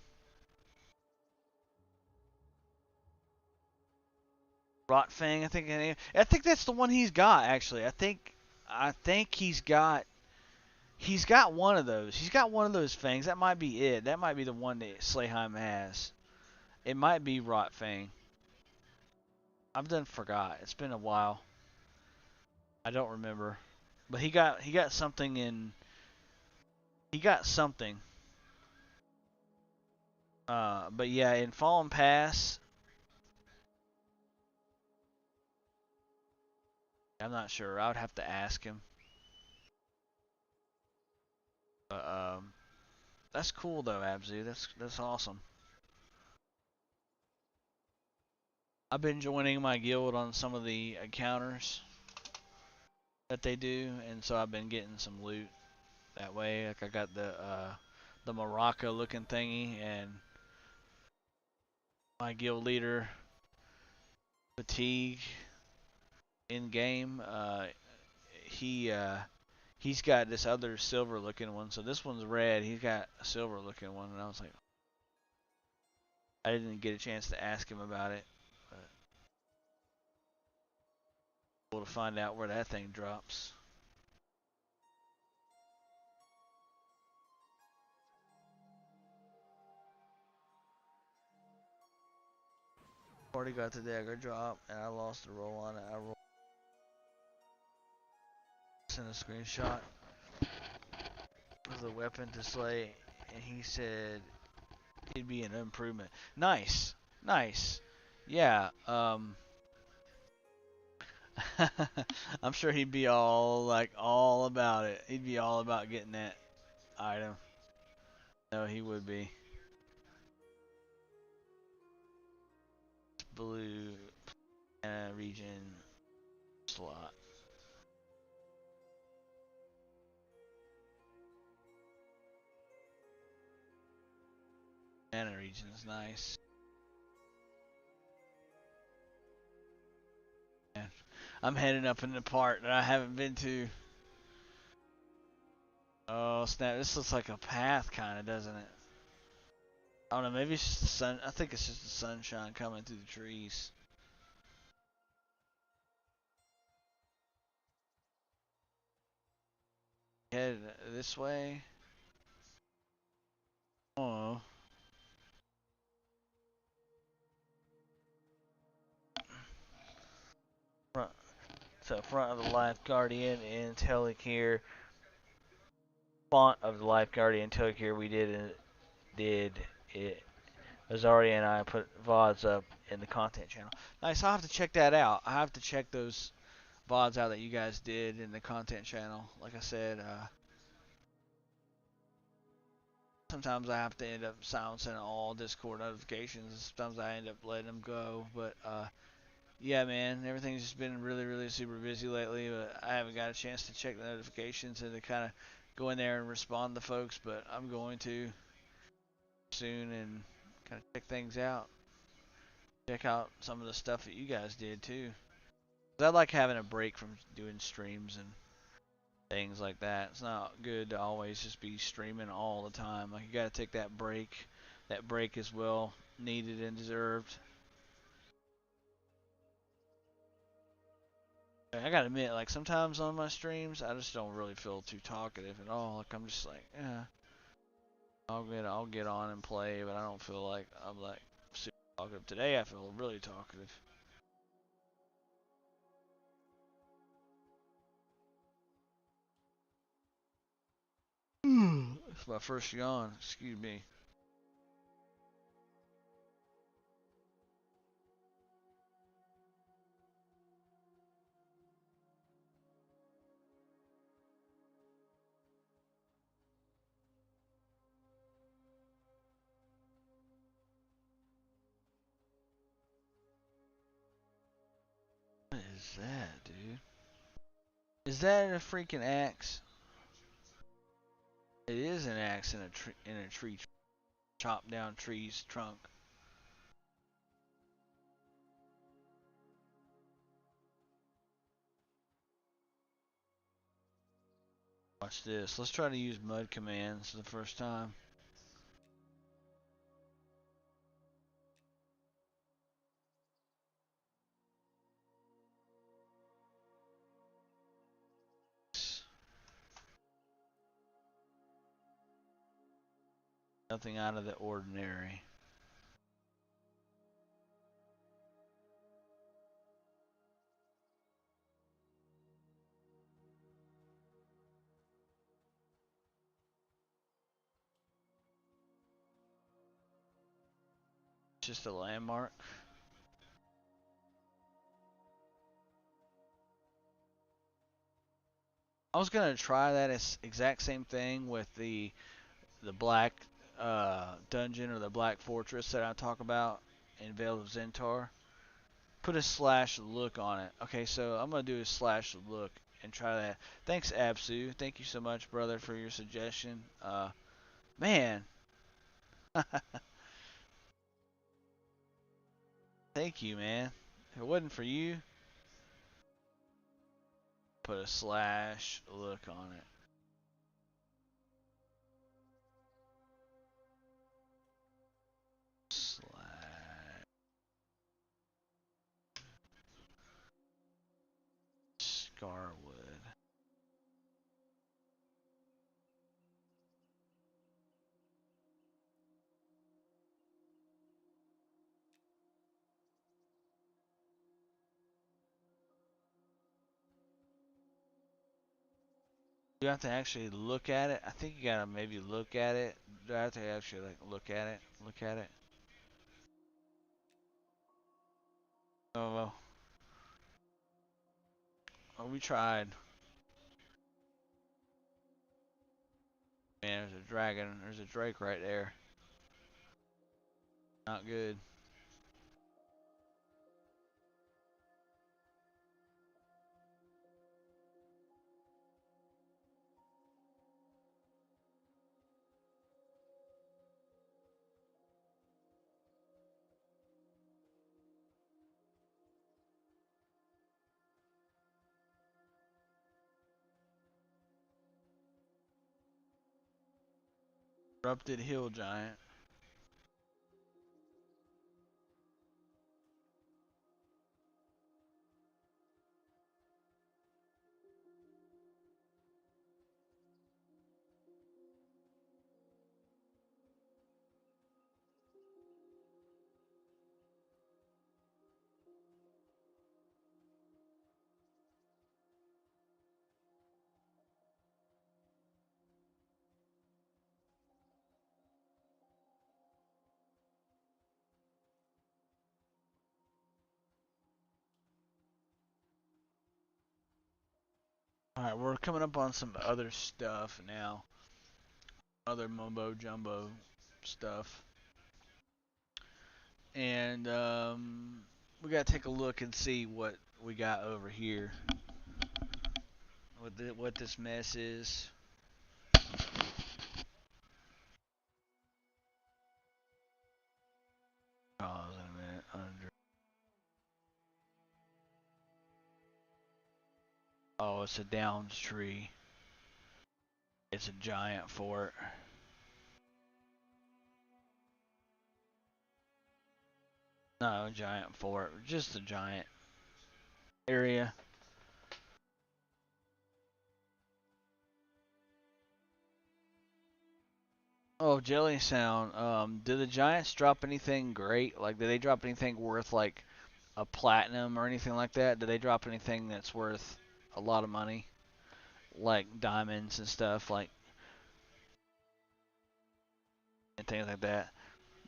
Rotfang, I think that's the one he's got actually. I think he's got one of those. He's got one of those fangs. That might be it. That might be the one that Slayheim has. It might be Rotfang. I've done forgot. It's been a while. I don't remember. But he got something in he got something. But yeah, in Fallen Pass, I'm not sure. I would have to ask him. But that's cool though, Abzu. That's awesome. I've been joining my guild on some of the encounters that they do, and so I've been getting some loot that way. Like I got the Morocco looking thingy, and my guild leader Fatigue in game. He he's got this other silver looking one. So this one's red. He's got a silver looking one, and I was like, I didn't get a chance to ask him about it. But we'll to find out where that thing drops. Already got the dagger drop, and I lost the roll on it. I rolled. Sent a screenshot of the weapon to Slay, and he said it'd be an improvement. Nice, nice. Yeah. I'm sure he'd be all about it. He'd be all about getting that item. No, he would be. Blue region slot. Mana region is nice. Man, I'm heading up in the part that I haven't been to. Oh snap! This looks like a path, kind of, doesn't it? I don't know. Maybe it's just the sun. I think it's just the sunshine coming through the trees. Head this way. Oh. Front. So front of the Life Guardian in Telecare. Font of the Life Guardian Telecare. We did it. Azaria and I put VODs up in the content channel. Nice. I'll have to check that out. I have to check those VODs out that you guys did in the content channel. Like I said, sometimes I have to end up silencing all Discord notifications. Sometimes I end up letting them go. But yeah, man, everything's just been really, really super busy lately. But I haven't got a chance to check the notifications and to kind of go in there and respond to folks. But I'm going to soon and kind of check things out. Check out some of the stuff that you guys did too. 'Cause I like having a break from doing streams and things like that. It's not good to always just be streaming all the time. Like you gotta take that break. That break is well needed and deserved. I gotta admit, like sometimes on my streams, I just don't really feel too talkative at all. Like I'm just like, yeah, I'll get on and play, but I don't feel like I'm like super talkative. Today I feel really talkative. It's my first yawn. Excuse me. What is that, dude? Is that a freaking axe? It is an axe in a tree, chop down tree's trunk. Watch this. Let's try to use mud commands for the first time. Nothing out of the ordinary. Just a landmark. I was gonna try that exact same thing with the black dungeon or the black fortress that I talk about in Vale of Zentar. Put a slash look on it. Okay, so I'm gonna do a slash look and try that. Thanks, Absu. Thank you so much, brother, for your suggestion. Man, thank you, man. If it wasn't for you, put a slash look on it. Slash Scarwood. You have to actually look at it. I think you gotta maybe look at it. Do I have to actually like look at it? Look at it. Oh well. Oh, we tried. Man, there's a dragon. There's a drake right there. Not good. Corrupted hill giant. Alright, we're coming up on some other stuff now. Other mumbo jumbo stuff. And we gotta take a look and see what we got over here. What this mess is. Oh, wait a minute. Oh, it's a downs tree. It's a giant fort. No, giant fort. Just a giant area. Oh, Jelly Sound. Do the Giants drop anything great? Like, do they drop anything worth like a platinum or anything like that? Do they drop anything that's worth a lot of money, like diamonds and stuff, like and things like that?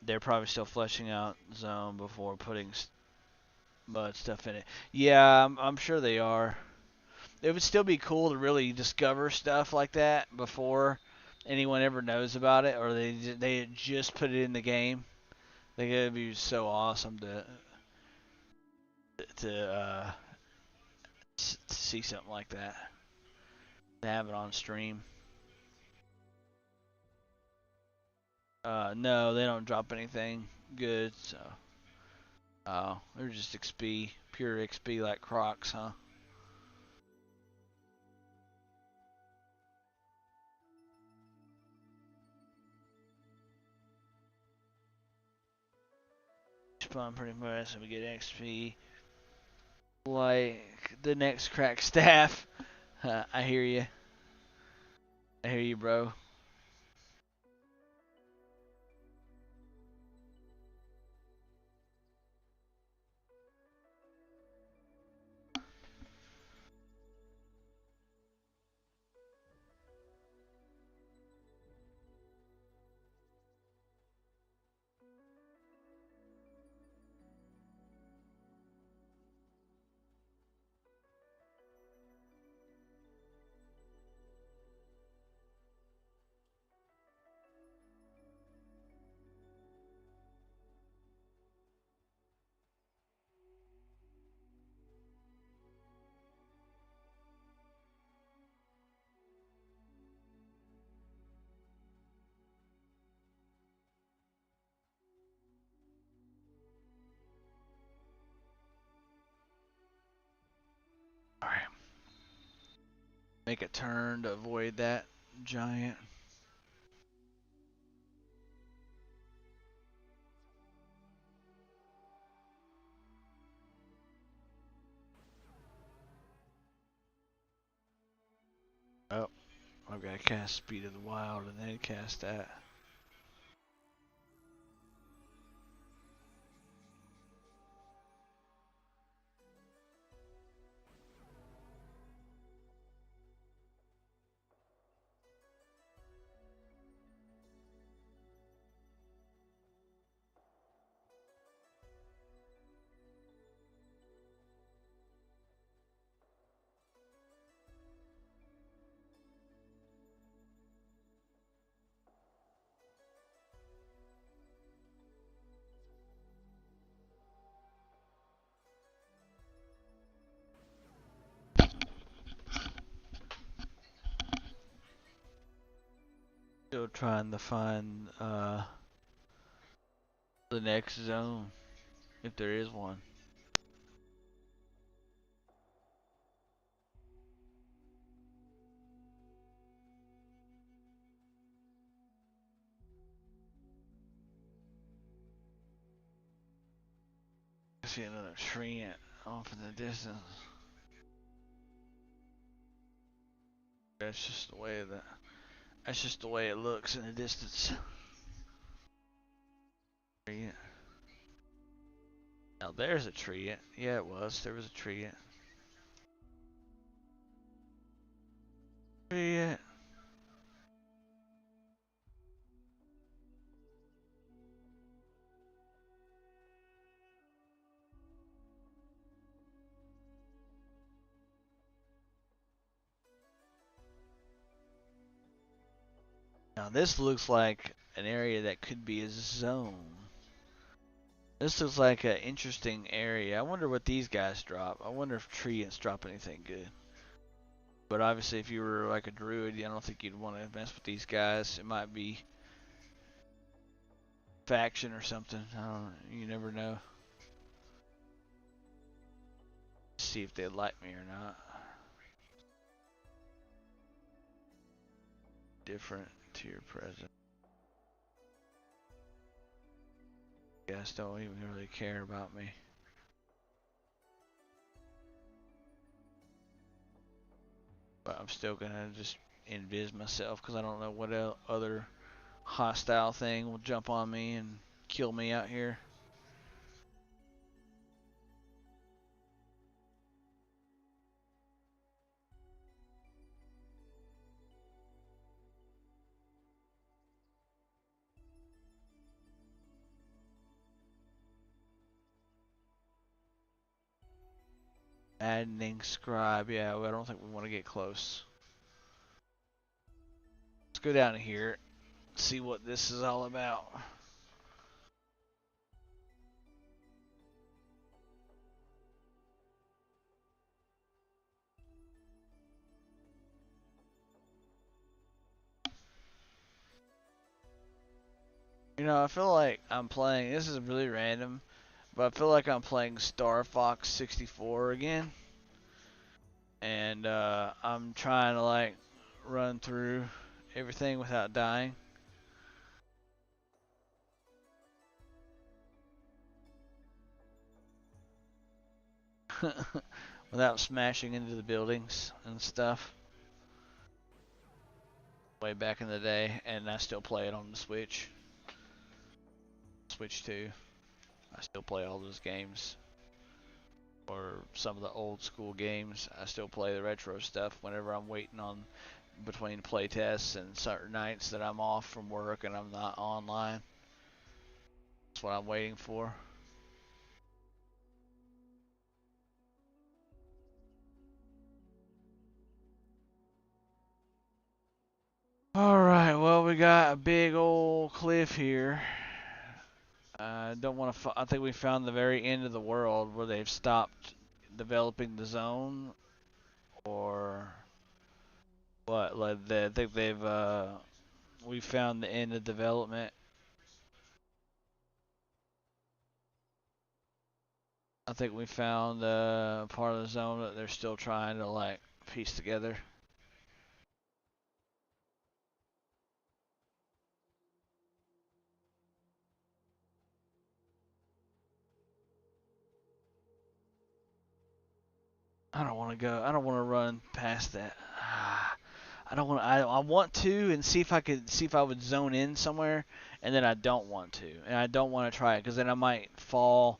They're probably still fleshing out zone before putting mud stuff in it. Yeah, I'm sure they are. It would still be cool to really discover stuff like that before anyone ever knows about it, or they just put it in the game. I think it'd be so awesome to see something like that, to have it on stream. No, they don't drop anything good, so. Oh, they're just XP, pure XP like Crocs, huh? Spawn pretty much, and we get XP like the next crack staff. I hear you. I hear you, bro. Alright. Make a turn to avoid that giant. Oh, I've got to cast Speed of the Wild and then cast that. Still trying to find the next zone, if there is one. I see another tree off in the distance. That's just the way that. That's just the way it looks in the distance. Now there's a tree. Yeah, it was. There was a tree. Tree. Now this looks like an area that could be a zone. This looks like an interesting area. I wonder what these guys drop. I wonder if treants drop anything good. But obviously if you were like a druid, I don't think you'd want to mess with these guys. It might be faction or something. I don't know. You never know. See if they like me or not. Different to your present. Guys don't even really care about me. But I'm still gonna just invis myself because I don't know what other hostile thing will jump on me and kill me out here. Maddening scribe. Yeah, well, I don't think we want to get close. Let's go down here, see what this is all about. You know, I feel like I'm playing, this is really random, but I feel like I'm playing Star Fox 64 again. And I'm trying to like run through everything without dying. Without smashing into the buildings and stuff. Way back in the day, and I still play it on the Switch. Switch 2. I still play all those games. Or some of the old school games. I still play the retro stuff whenever I'm waiting on between playtests and certain nights that I'm off from work and I'm not online. That's what I'm waiting for. Alright, well, we got a big old cliff here. I don't want to. I think we found the very end of the world where they've stopped developing the zone, or what? Like I think they've. We found the end of development. I think we found part of the zone that they're still trying to like piece together. I don't want to go. I don't want to run past that. I don't want. I want to and see if I could see if I would zone in somewhere, and then I don't want to, and I don't want to try it because then I might fall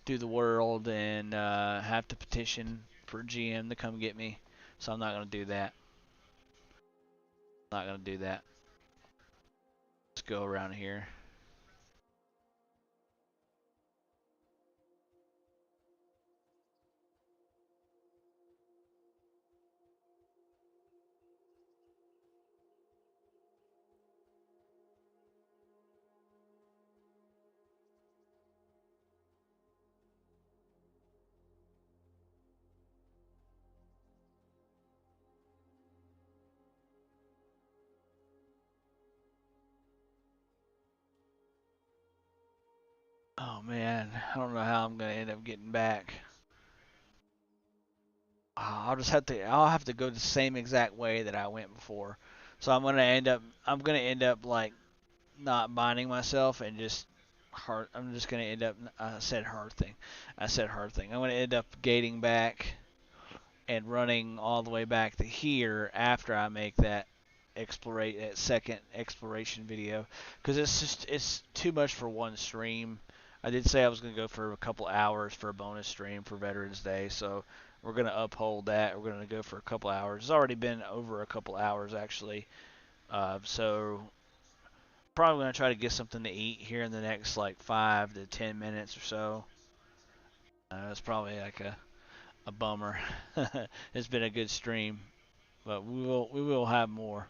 through the world and have to petition for GM to come get me. So I'm not gonna do that. Not gonna do that. Let's go around here. Oh man, I don't know how I'm gonna end up getting back. I'll just have to. I'll have to go the same exact way that I went before. So I'm gonna end up. I'm gonna end up like not binding myself and just hard. I'm just gonna end up. I said hard thing. I said hard thing. I'm gonna end up gating back and running all the way back to here after I make that explorate that second exploration video because it's too much for one stream. I did say I was gonna go for a couple hours for a bonus stream for Veterans Day, so we're gonna uphold that. We're gonna go for a couple hours. It's already been over a couple hours actually, so probably gonna try to get something to eat here in the next like 5 to 10 minutes or so. It's probably like a bummer. It's been a good stream, but we will have more.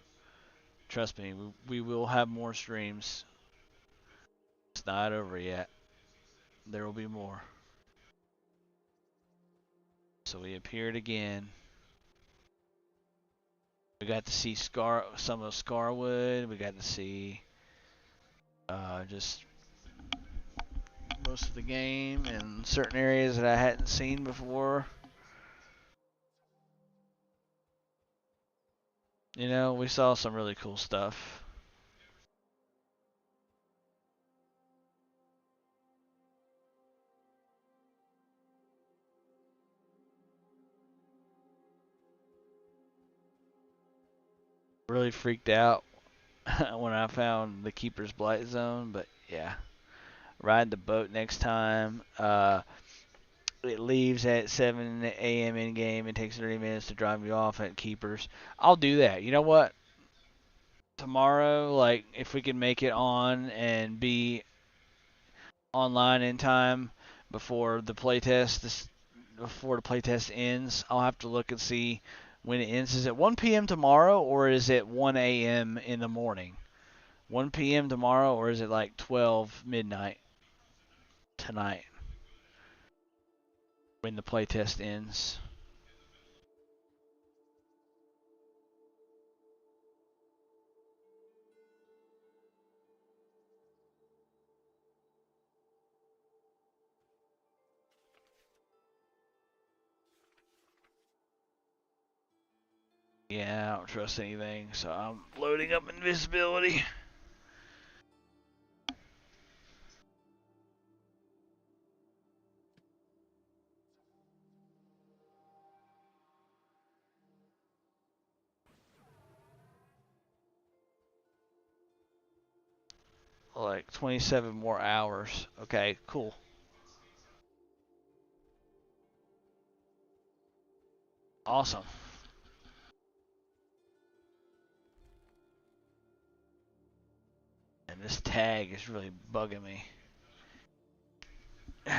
Trust me, we will have more streams. It's not over yet. There will be more. So we appeared again. We got to see some of Scarwood. We got to see just most of the game and certain areas that I hadn't seen before. You know, we saw some really cool stuff. Really freaked out when I found the Keeper's Blight Zone, but yeah. Ride the boat next time. It leaves at 7 a.m. in game. It takes 30 minutes to drive you off at Keepers. I'll do that. You know what? Tomorrow, like, if we can make it on and be online in time before the playtest ends, I'll have to look and see when it ends. Is it 1 p.m. tomorrow or is it 1 a.m. in the morning? 1 p.m. tomorrow or is it like 12 midnight tonight when the playtest ends? Yeah, I don't trust anything, so I'm loading up invisibility. Like 27 more hours. Okay, cool. Awesome. And this tag is really bugging me. You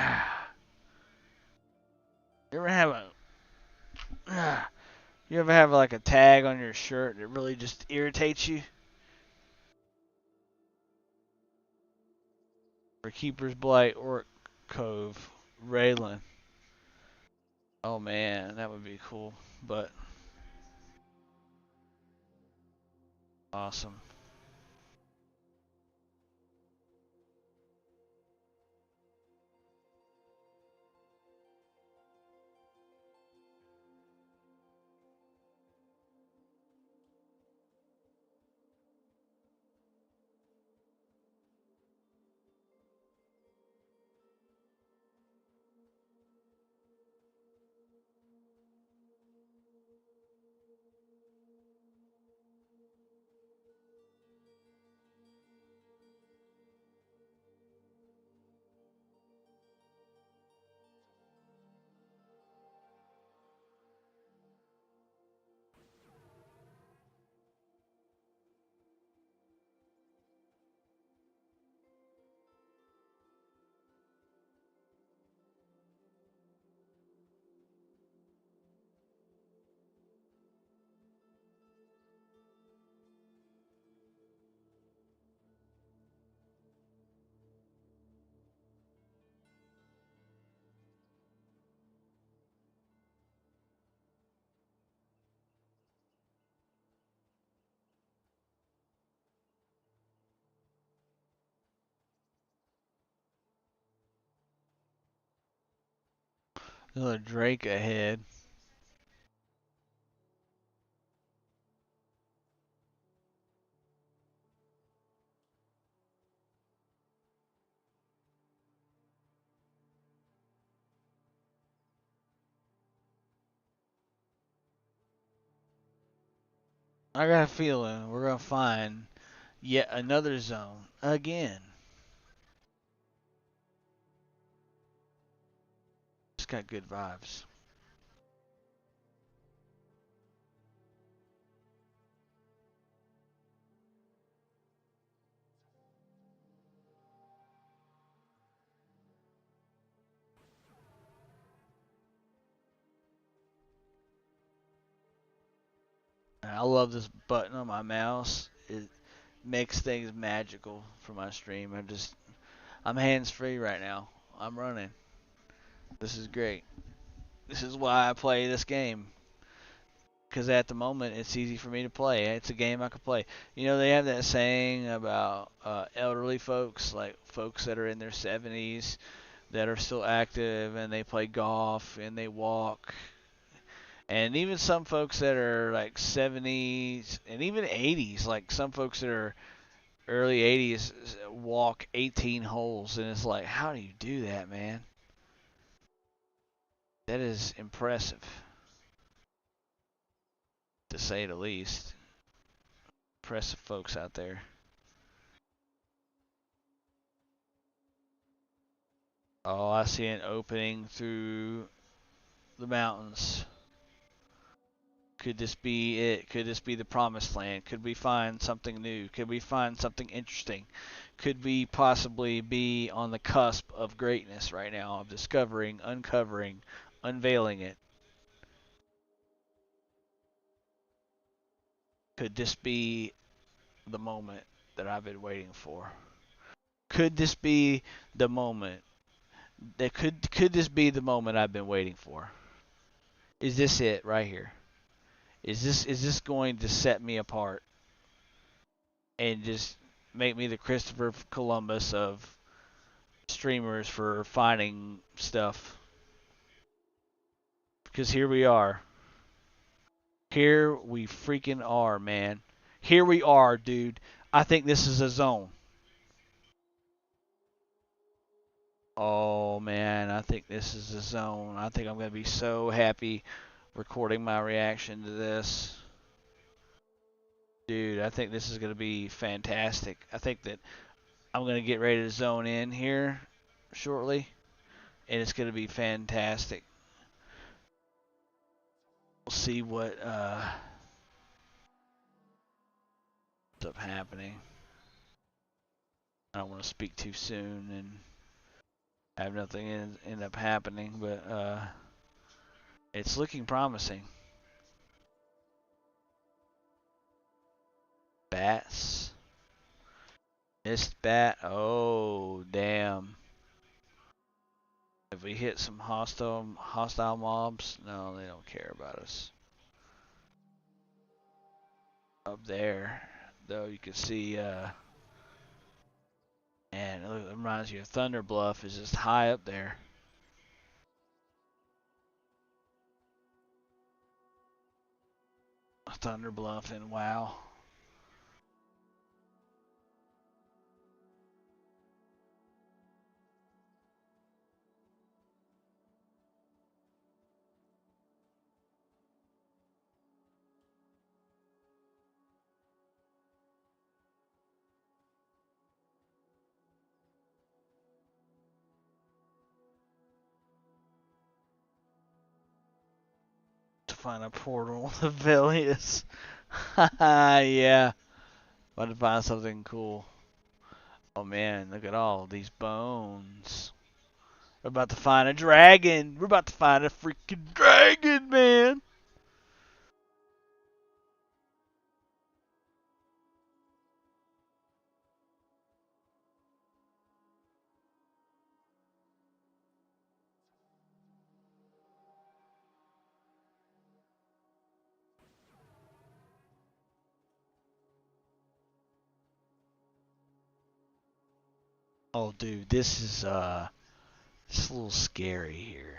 ever have you ever have like a tag on your shirt that really just irritates you? For Keeper's Blight, Orc Cove, Raylan. Oh man, that would be cool. But awesome. Another Drake ahead. I got a feeling we're gonna find yet another zone again. It's got good vibes. I love this button on my mouse. it makes things magical for my stream. I'm hands free right now. I'm running. This is great. This is why I play this game. Because at the moment, it's easy for me to play. It's a game I can play. You know, they have that saying about elderly folks, like folks that are in their 70s, that are still active, and they play golf, and they walk. And even some folks that are like 70s, and even 80s, like some folks that are early 80s, walk 18 holes. And it's like, how do you do that, man? That is impressive, to say the least. Impressive folks out there. Oh, I see an opening through the mountains. Could this be it? Could this be the promised land? Could we find something new? Could we find something interesting? Could we possibly be on the cusp of greatness right now, of discovering, uncovering, unveiling it? Could this be the moment that I've been waiting for? Could this be the moment that could this be the moment I've been waiting for? Is this it right here? Is this going to set me apart and just make me the Christopher Columbus of streamers for finding stuff? Because here we are. Here we freaking are, man. Here we are, dude. I think this is a zone. Oh man, I think this is a zone. I think I'm gonna be so happy recording my reaction to this. Dude, I think this is gonna be fantastic. I think that I'm gonna get ready to zone in here shortly, and it's gonna be fantastic. We'll see what's up happening. I don't want to speak too soon and have nothing end up happening, but it's looking promising. Bats. Missed bat. Oh, damn. If we hit some hostile mobs, no, they don't care about us. Up there, though, you can see, and it reminds you of Thunder Bluff is just high up there. Thunder Bluff and WoW. To find a portal with Velius. Yeah. About to find something cool. Oh man, look at all these bones. We're about to find a dragon. We're about to find a freaking dragon, man. Oh dude, this is it's a little scary here.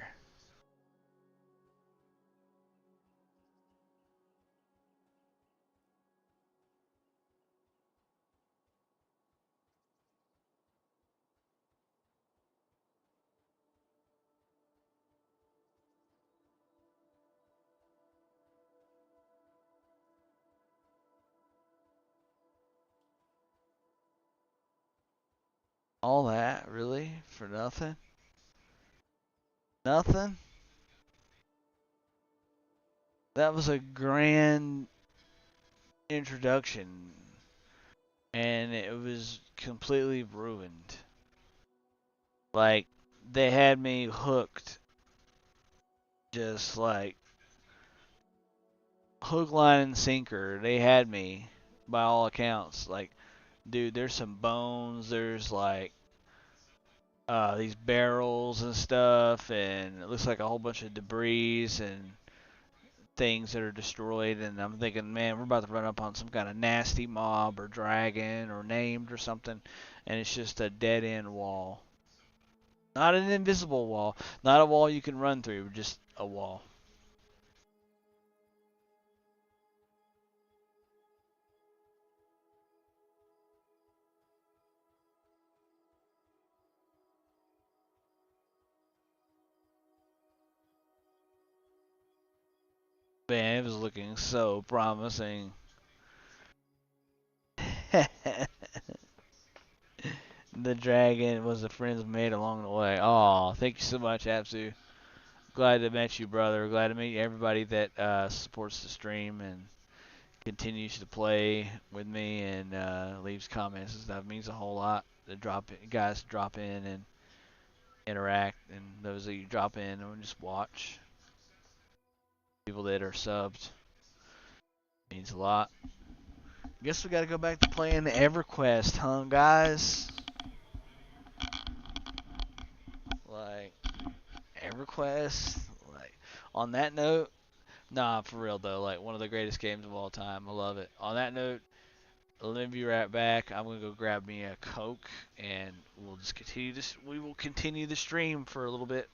All that, really? For nothing? Nothing? That was a grand introduction, and it was completely ruined. Like, they had me hooked, just like hook, line, and sinker. They had me, by all accounts. Like, dude, there's some bones. There's like these barrels and stuff, and it looks like a whole bunch of debris and things that are destroyed. And I'm thinking, man, we're about to run up on some kind of nasty mob or dragon or named or something, and it's just a dead end wall. Not an invisible wall, not a wall you can run through, just a wall. Man, it was looking so promising. The dragon was the friends made along the way. Oh, thank you so much, Apsu. Glad to meet you, brother. Glad to meet everybody that supports the stream and continues to play with me and leaves comments and stuff. It means a whole lot. The guys drop in and interact, and those that you drop in and just watch. People that are subbed means a lot. Guess we got to go back to playing the EverQuest, huh, guys? Like EverQuest. Like on that note, nah, for real though. Like one of the greatest games of all time. I love it. On that note, let me be right back. I'm gonna go grab me a Coke, and we'll just continue this. We will continue the stream for a little bit.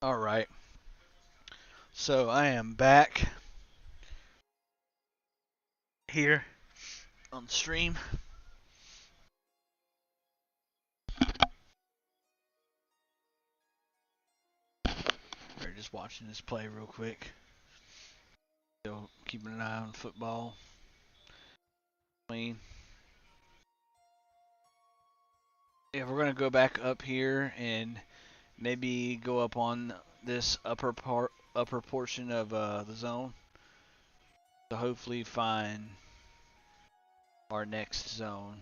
All right. So I am back here on the stream. We're just watching this play real quick. Still keeping an eye on football. Clean. Yeah, we're gonna go back up here and maybe go up on this upper portion of the zone to hopefully find our next zone.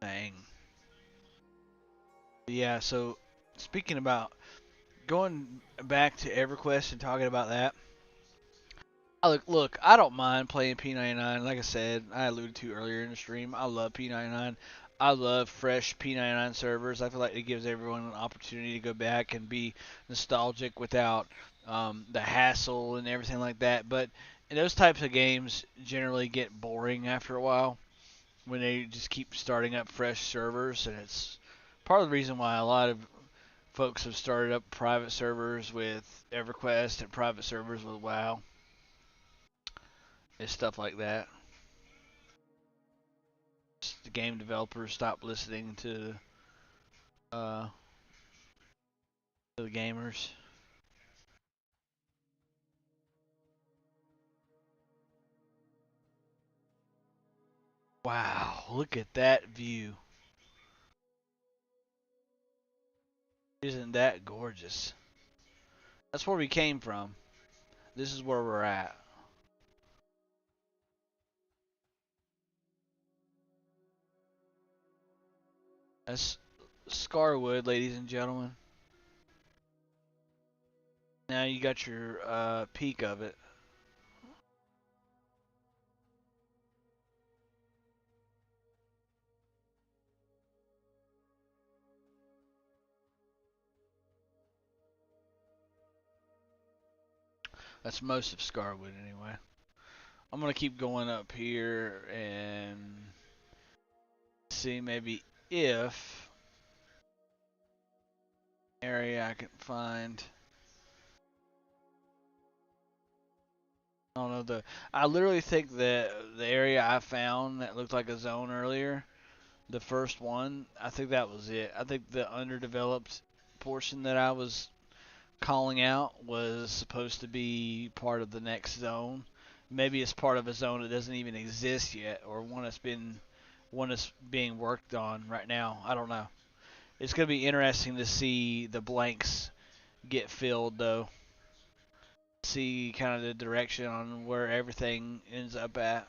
Dang. Yeah, so speaking about going back to EverQuest and talking about that, look, I don't mind playing P99. Like I said, I alluded to earlier in the stream, I love P99. I love fresh P99 servers. I feel like it gives everyone an opportunity to go back and be nostalgic without the hassle and everything like that. But those types of games generally get boring after a while when they just keep starting up fresh servers, and it's part of the reason why a lot of folks have started up private servers with EverQuest and private servers with WoW. It's stuff like that. The game developers stop listening uh, to the gamers. Wow, look at that view. Isn't that gorgeous? That's where we came from. This is where we're at. That's Scarwood, ladies and gentlemen. Now you got your peak of it. That's most of Scarwood anyway. I'm gonna keep going up here and see maybe if area I can find. I don't know the. I literally think that the area I found that looked like a zone earlier, the first one, I think that was it. I think the underdeveloped portion that I was calling out was supposed to be part of the next zone. Maybe it's part of a zone that doesn't even exist yet, or one that's being worked on right now. I don't know. It's gonna be interesting to see the blanks get filled though. See kind of the direction on where everything ends up at.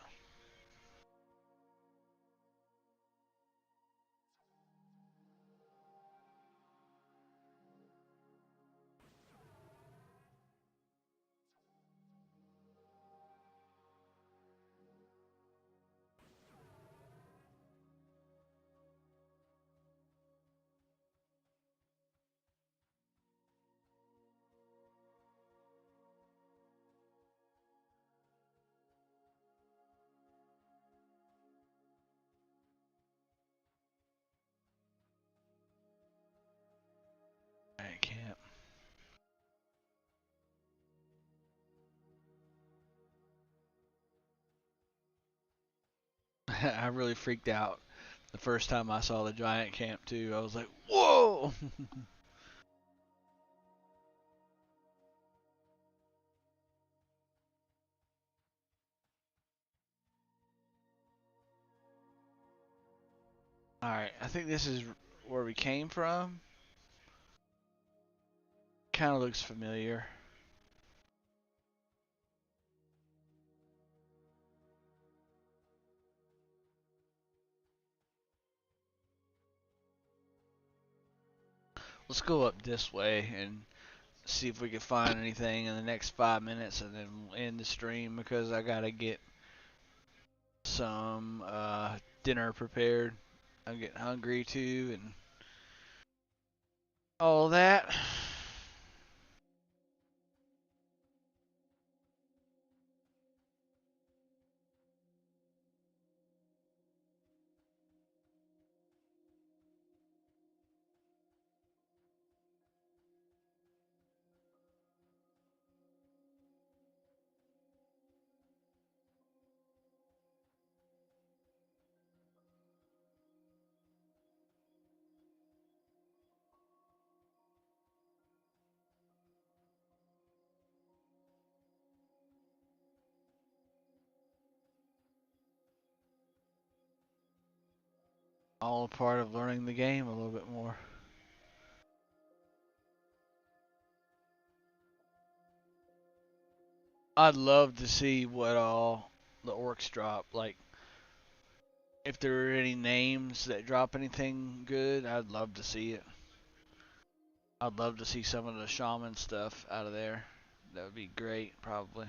I can't. I really freaked out the first time I saw the giant camp too. I was like, "Whoa!" All right, I think this is where we came from. Kind of looks familiar. Let's go up this way and see if we can find anything in the next 5 minutes, and then we'll end the stream because I gotta get some dinner prepared. I'm getting hungry too, and all that. All a part of learning the game a little bit more. I'd love to see what all the orcs drop. Like, if there are any names that drop anything good, I'd love to see it. I'd love to see some of the shaman stuff out of there. That would be great, probably.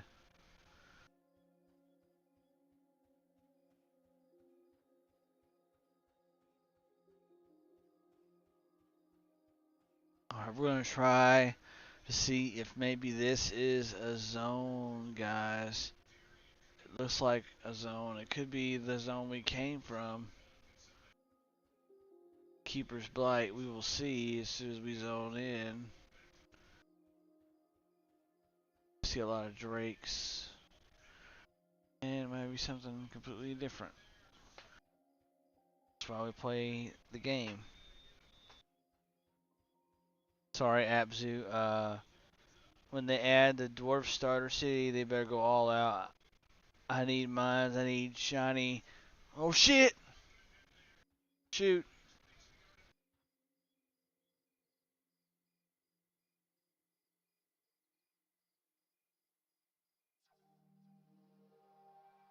Alright, we're gonna try to see if maybe this is a zone, guys. It looks like a zone. It could be the zone we came from. Keeper's Blight. We will see as soon as we zone in. See a lot of drakes. And maybe something completely different. That's why we play the game. Sorry, Abzu. When they add the dwarf starter city, they better go all out. I need mines. I need shiny. Oh shit! Shoot.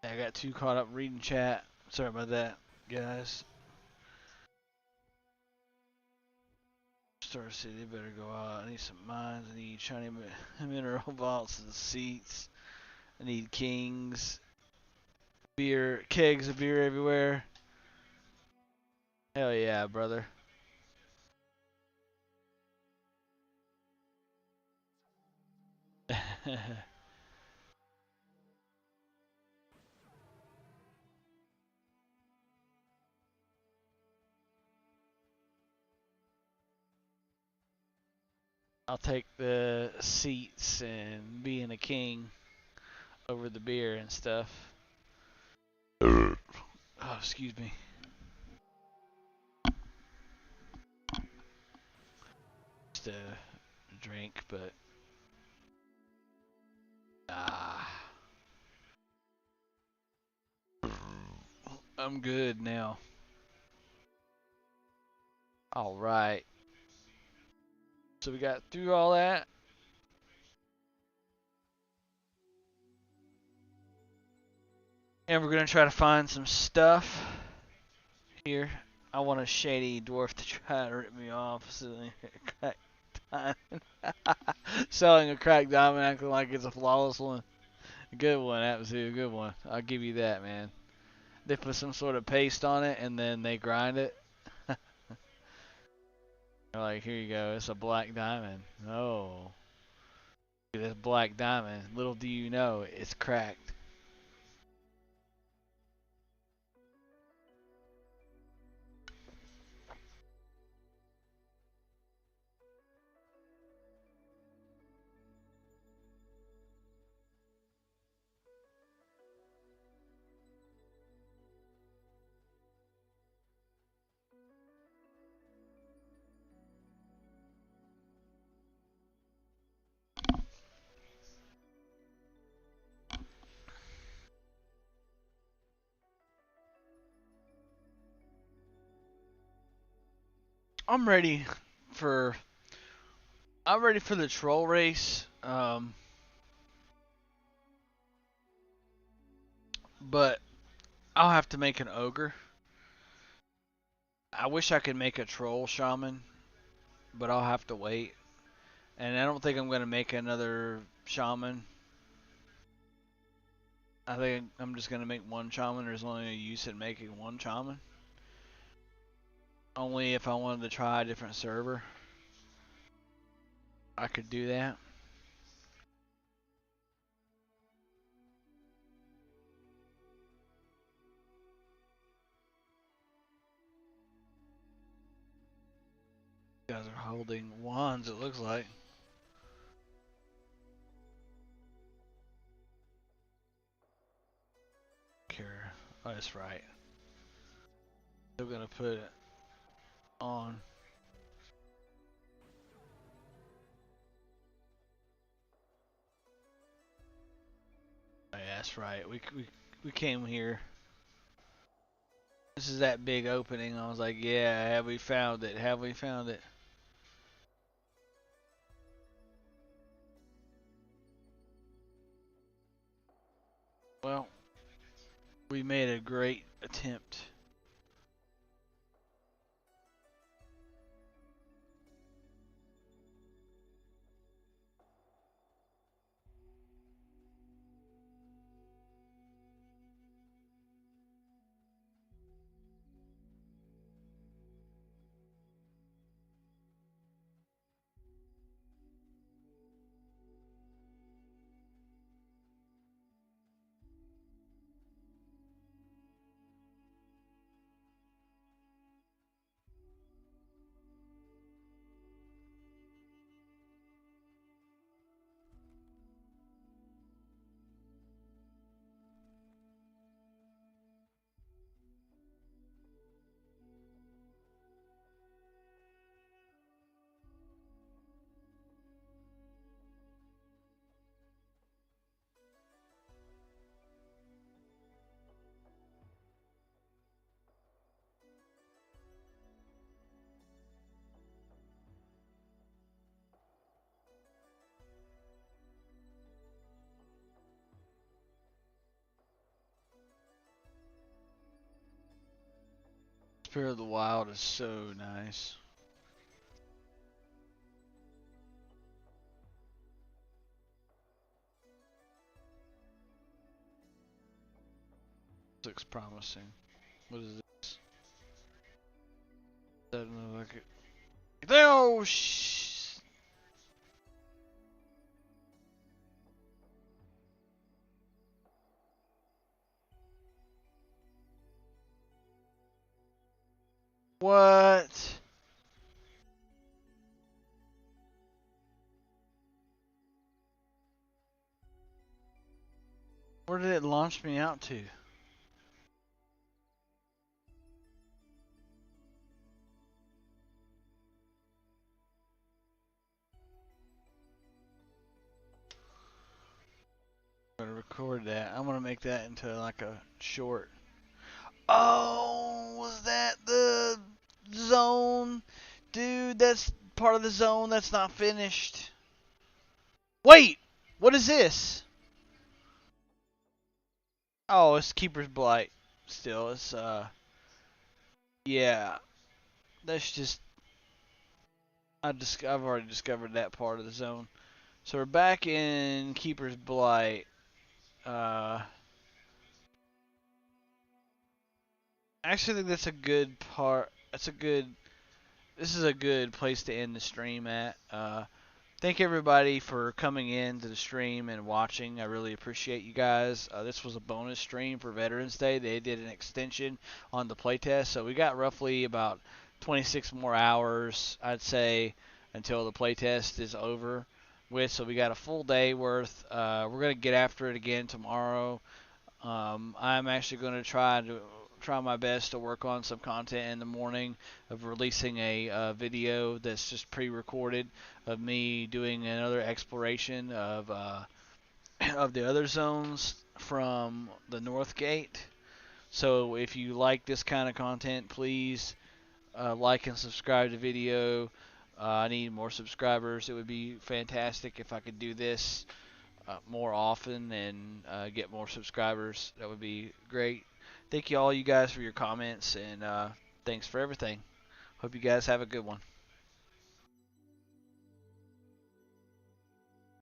I got too caught up reading chat. Sorry about that, guys. Star City better go out. I need some mines. I need shiny mineral vaults and seats. I need kings. Beer, kegs of beer everywhere. Hell yeah, brother. I'll take the seats and being a king over the beer and stuff. Oh, excuse me. Just a drink, but I'm good now. All right. So we got through all that. And we're going to try to find some stuff here. I want a shady dwarf to try to rip me off. Selling a cracked diamond. Selling a cracked diamond acting like it's a flawless one. A good one, absolutely a good one. I'll give you that, man. They put some sort of paste on it and then they grind it. They're like, here you go, it's a black diamond. Oh. This black diamond, little do you know, it's cracked. I'm ready for the troll race. But I'll have to make an ogre. I wish I could make a troll shaman, but I'll have to wait. And I don't think I'm gonna make another shaman. I think I'm just gonna make one shaman. There's only a use in making one shaman. Only if I wanted to try a different server, I could do that. You guys are holding wands, it looks like. Care. Oh, that's right. Still gonna put it on. Oh, yeah, that's right. We came here. This is that big opening. I was like, yeah, have we found it? Have we found it? Well, we made a great attempt. Spirit of the Wild is so nice. Looks promising. What is this? Doesn't look like it. Oh, what? Where did it launch me out to? I'm gonna record that. I'm gonna make that into like a short. Oh, was that the zone? Dude, that's part of the zone that's not finished. Wait! What is this? Oh, it's Keeper's Blight. Still, it's, yeah. That's just, I've already discovered that part of the zone. So we're back in Keeper's Blight. Uh, actually, I think that's a good part. This is a good place to end the stream at. Thank everybody for coming in to the stream and watching. I really appreciate you guys. This was a bonus stream for Veterans Day. They did an extension on the playtest, so we got roughly about 26 more hours, I'd say, until the playtest is over with. So we got a full day worth. We're gonna get after it again tomorrow. I'm actually going to try my best to work on some content in the morning of releasing a video that's just pre-recorded of me doing another exploration of of the other zones from the North Gate. So if you like this kind of content, please like and subscribe to the video. I need more subscribers. It would be fantastic if I could do this more often and get more subscribers. That would be great. Thank you all you guys for your comments and thanks for everything. Hope you guys have a good one.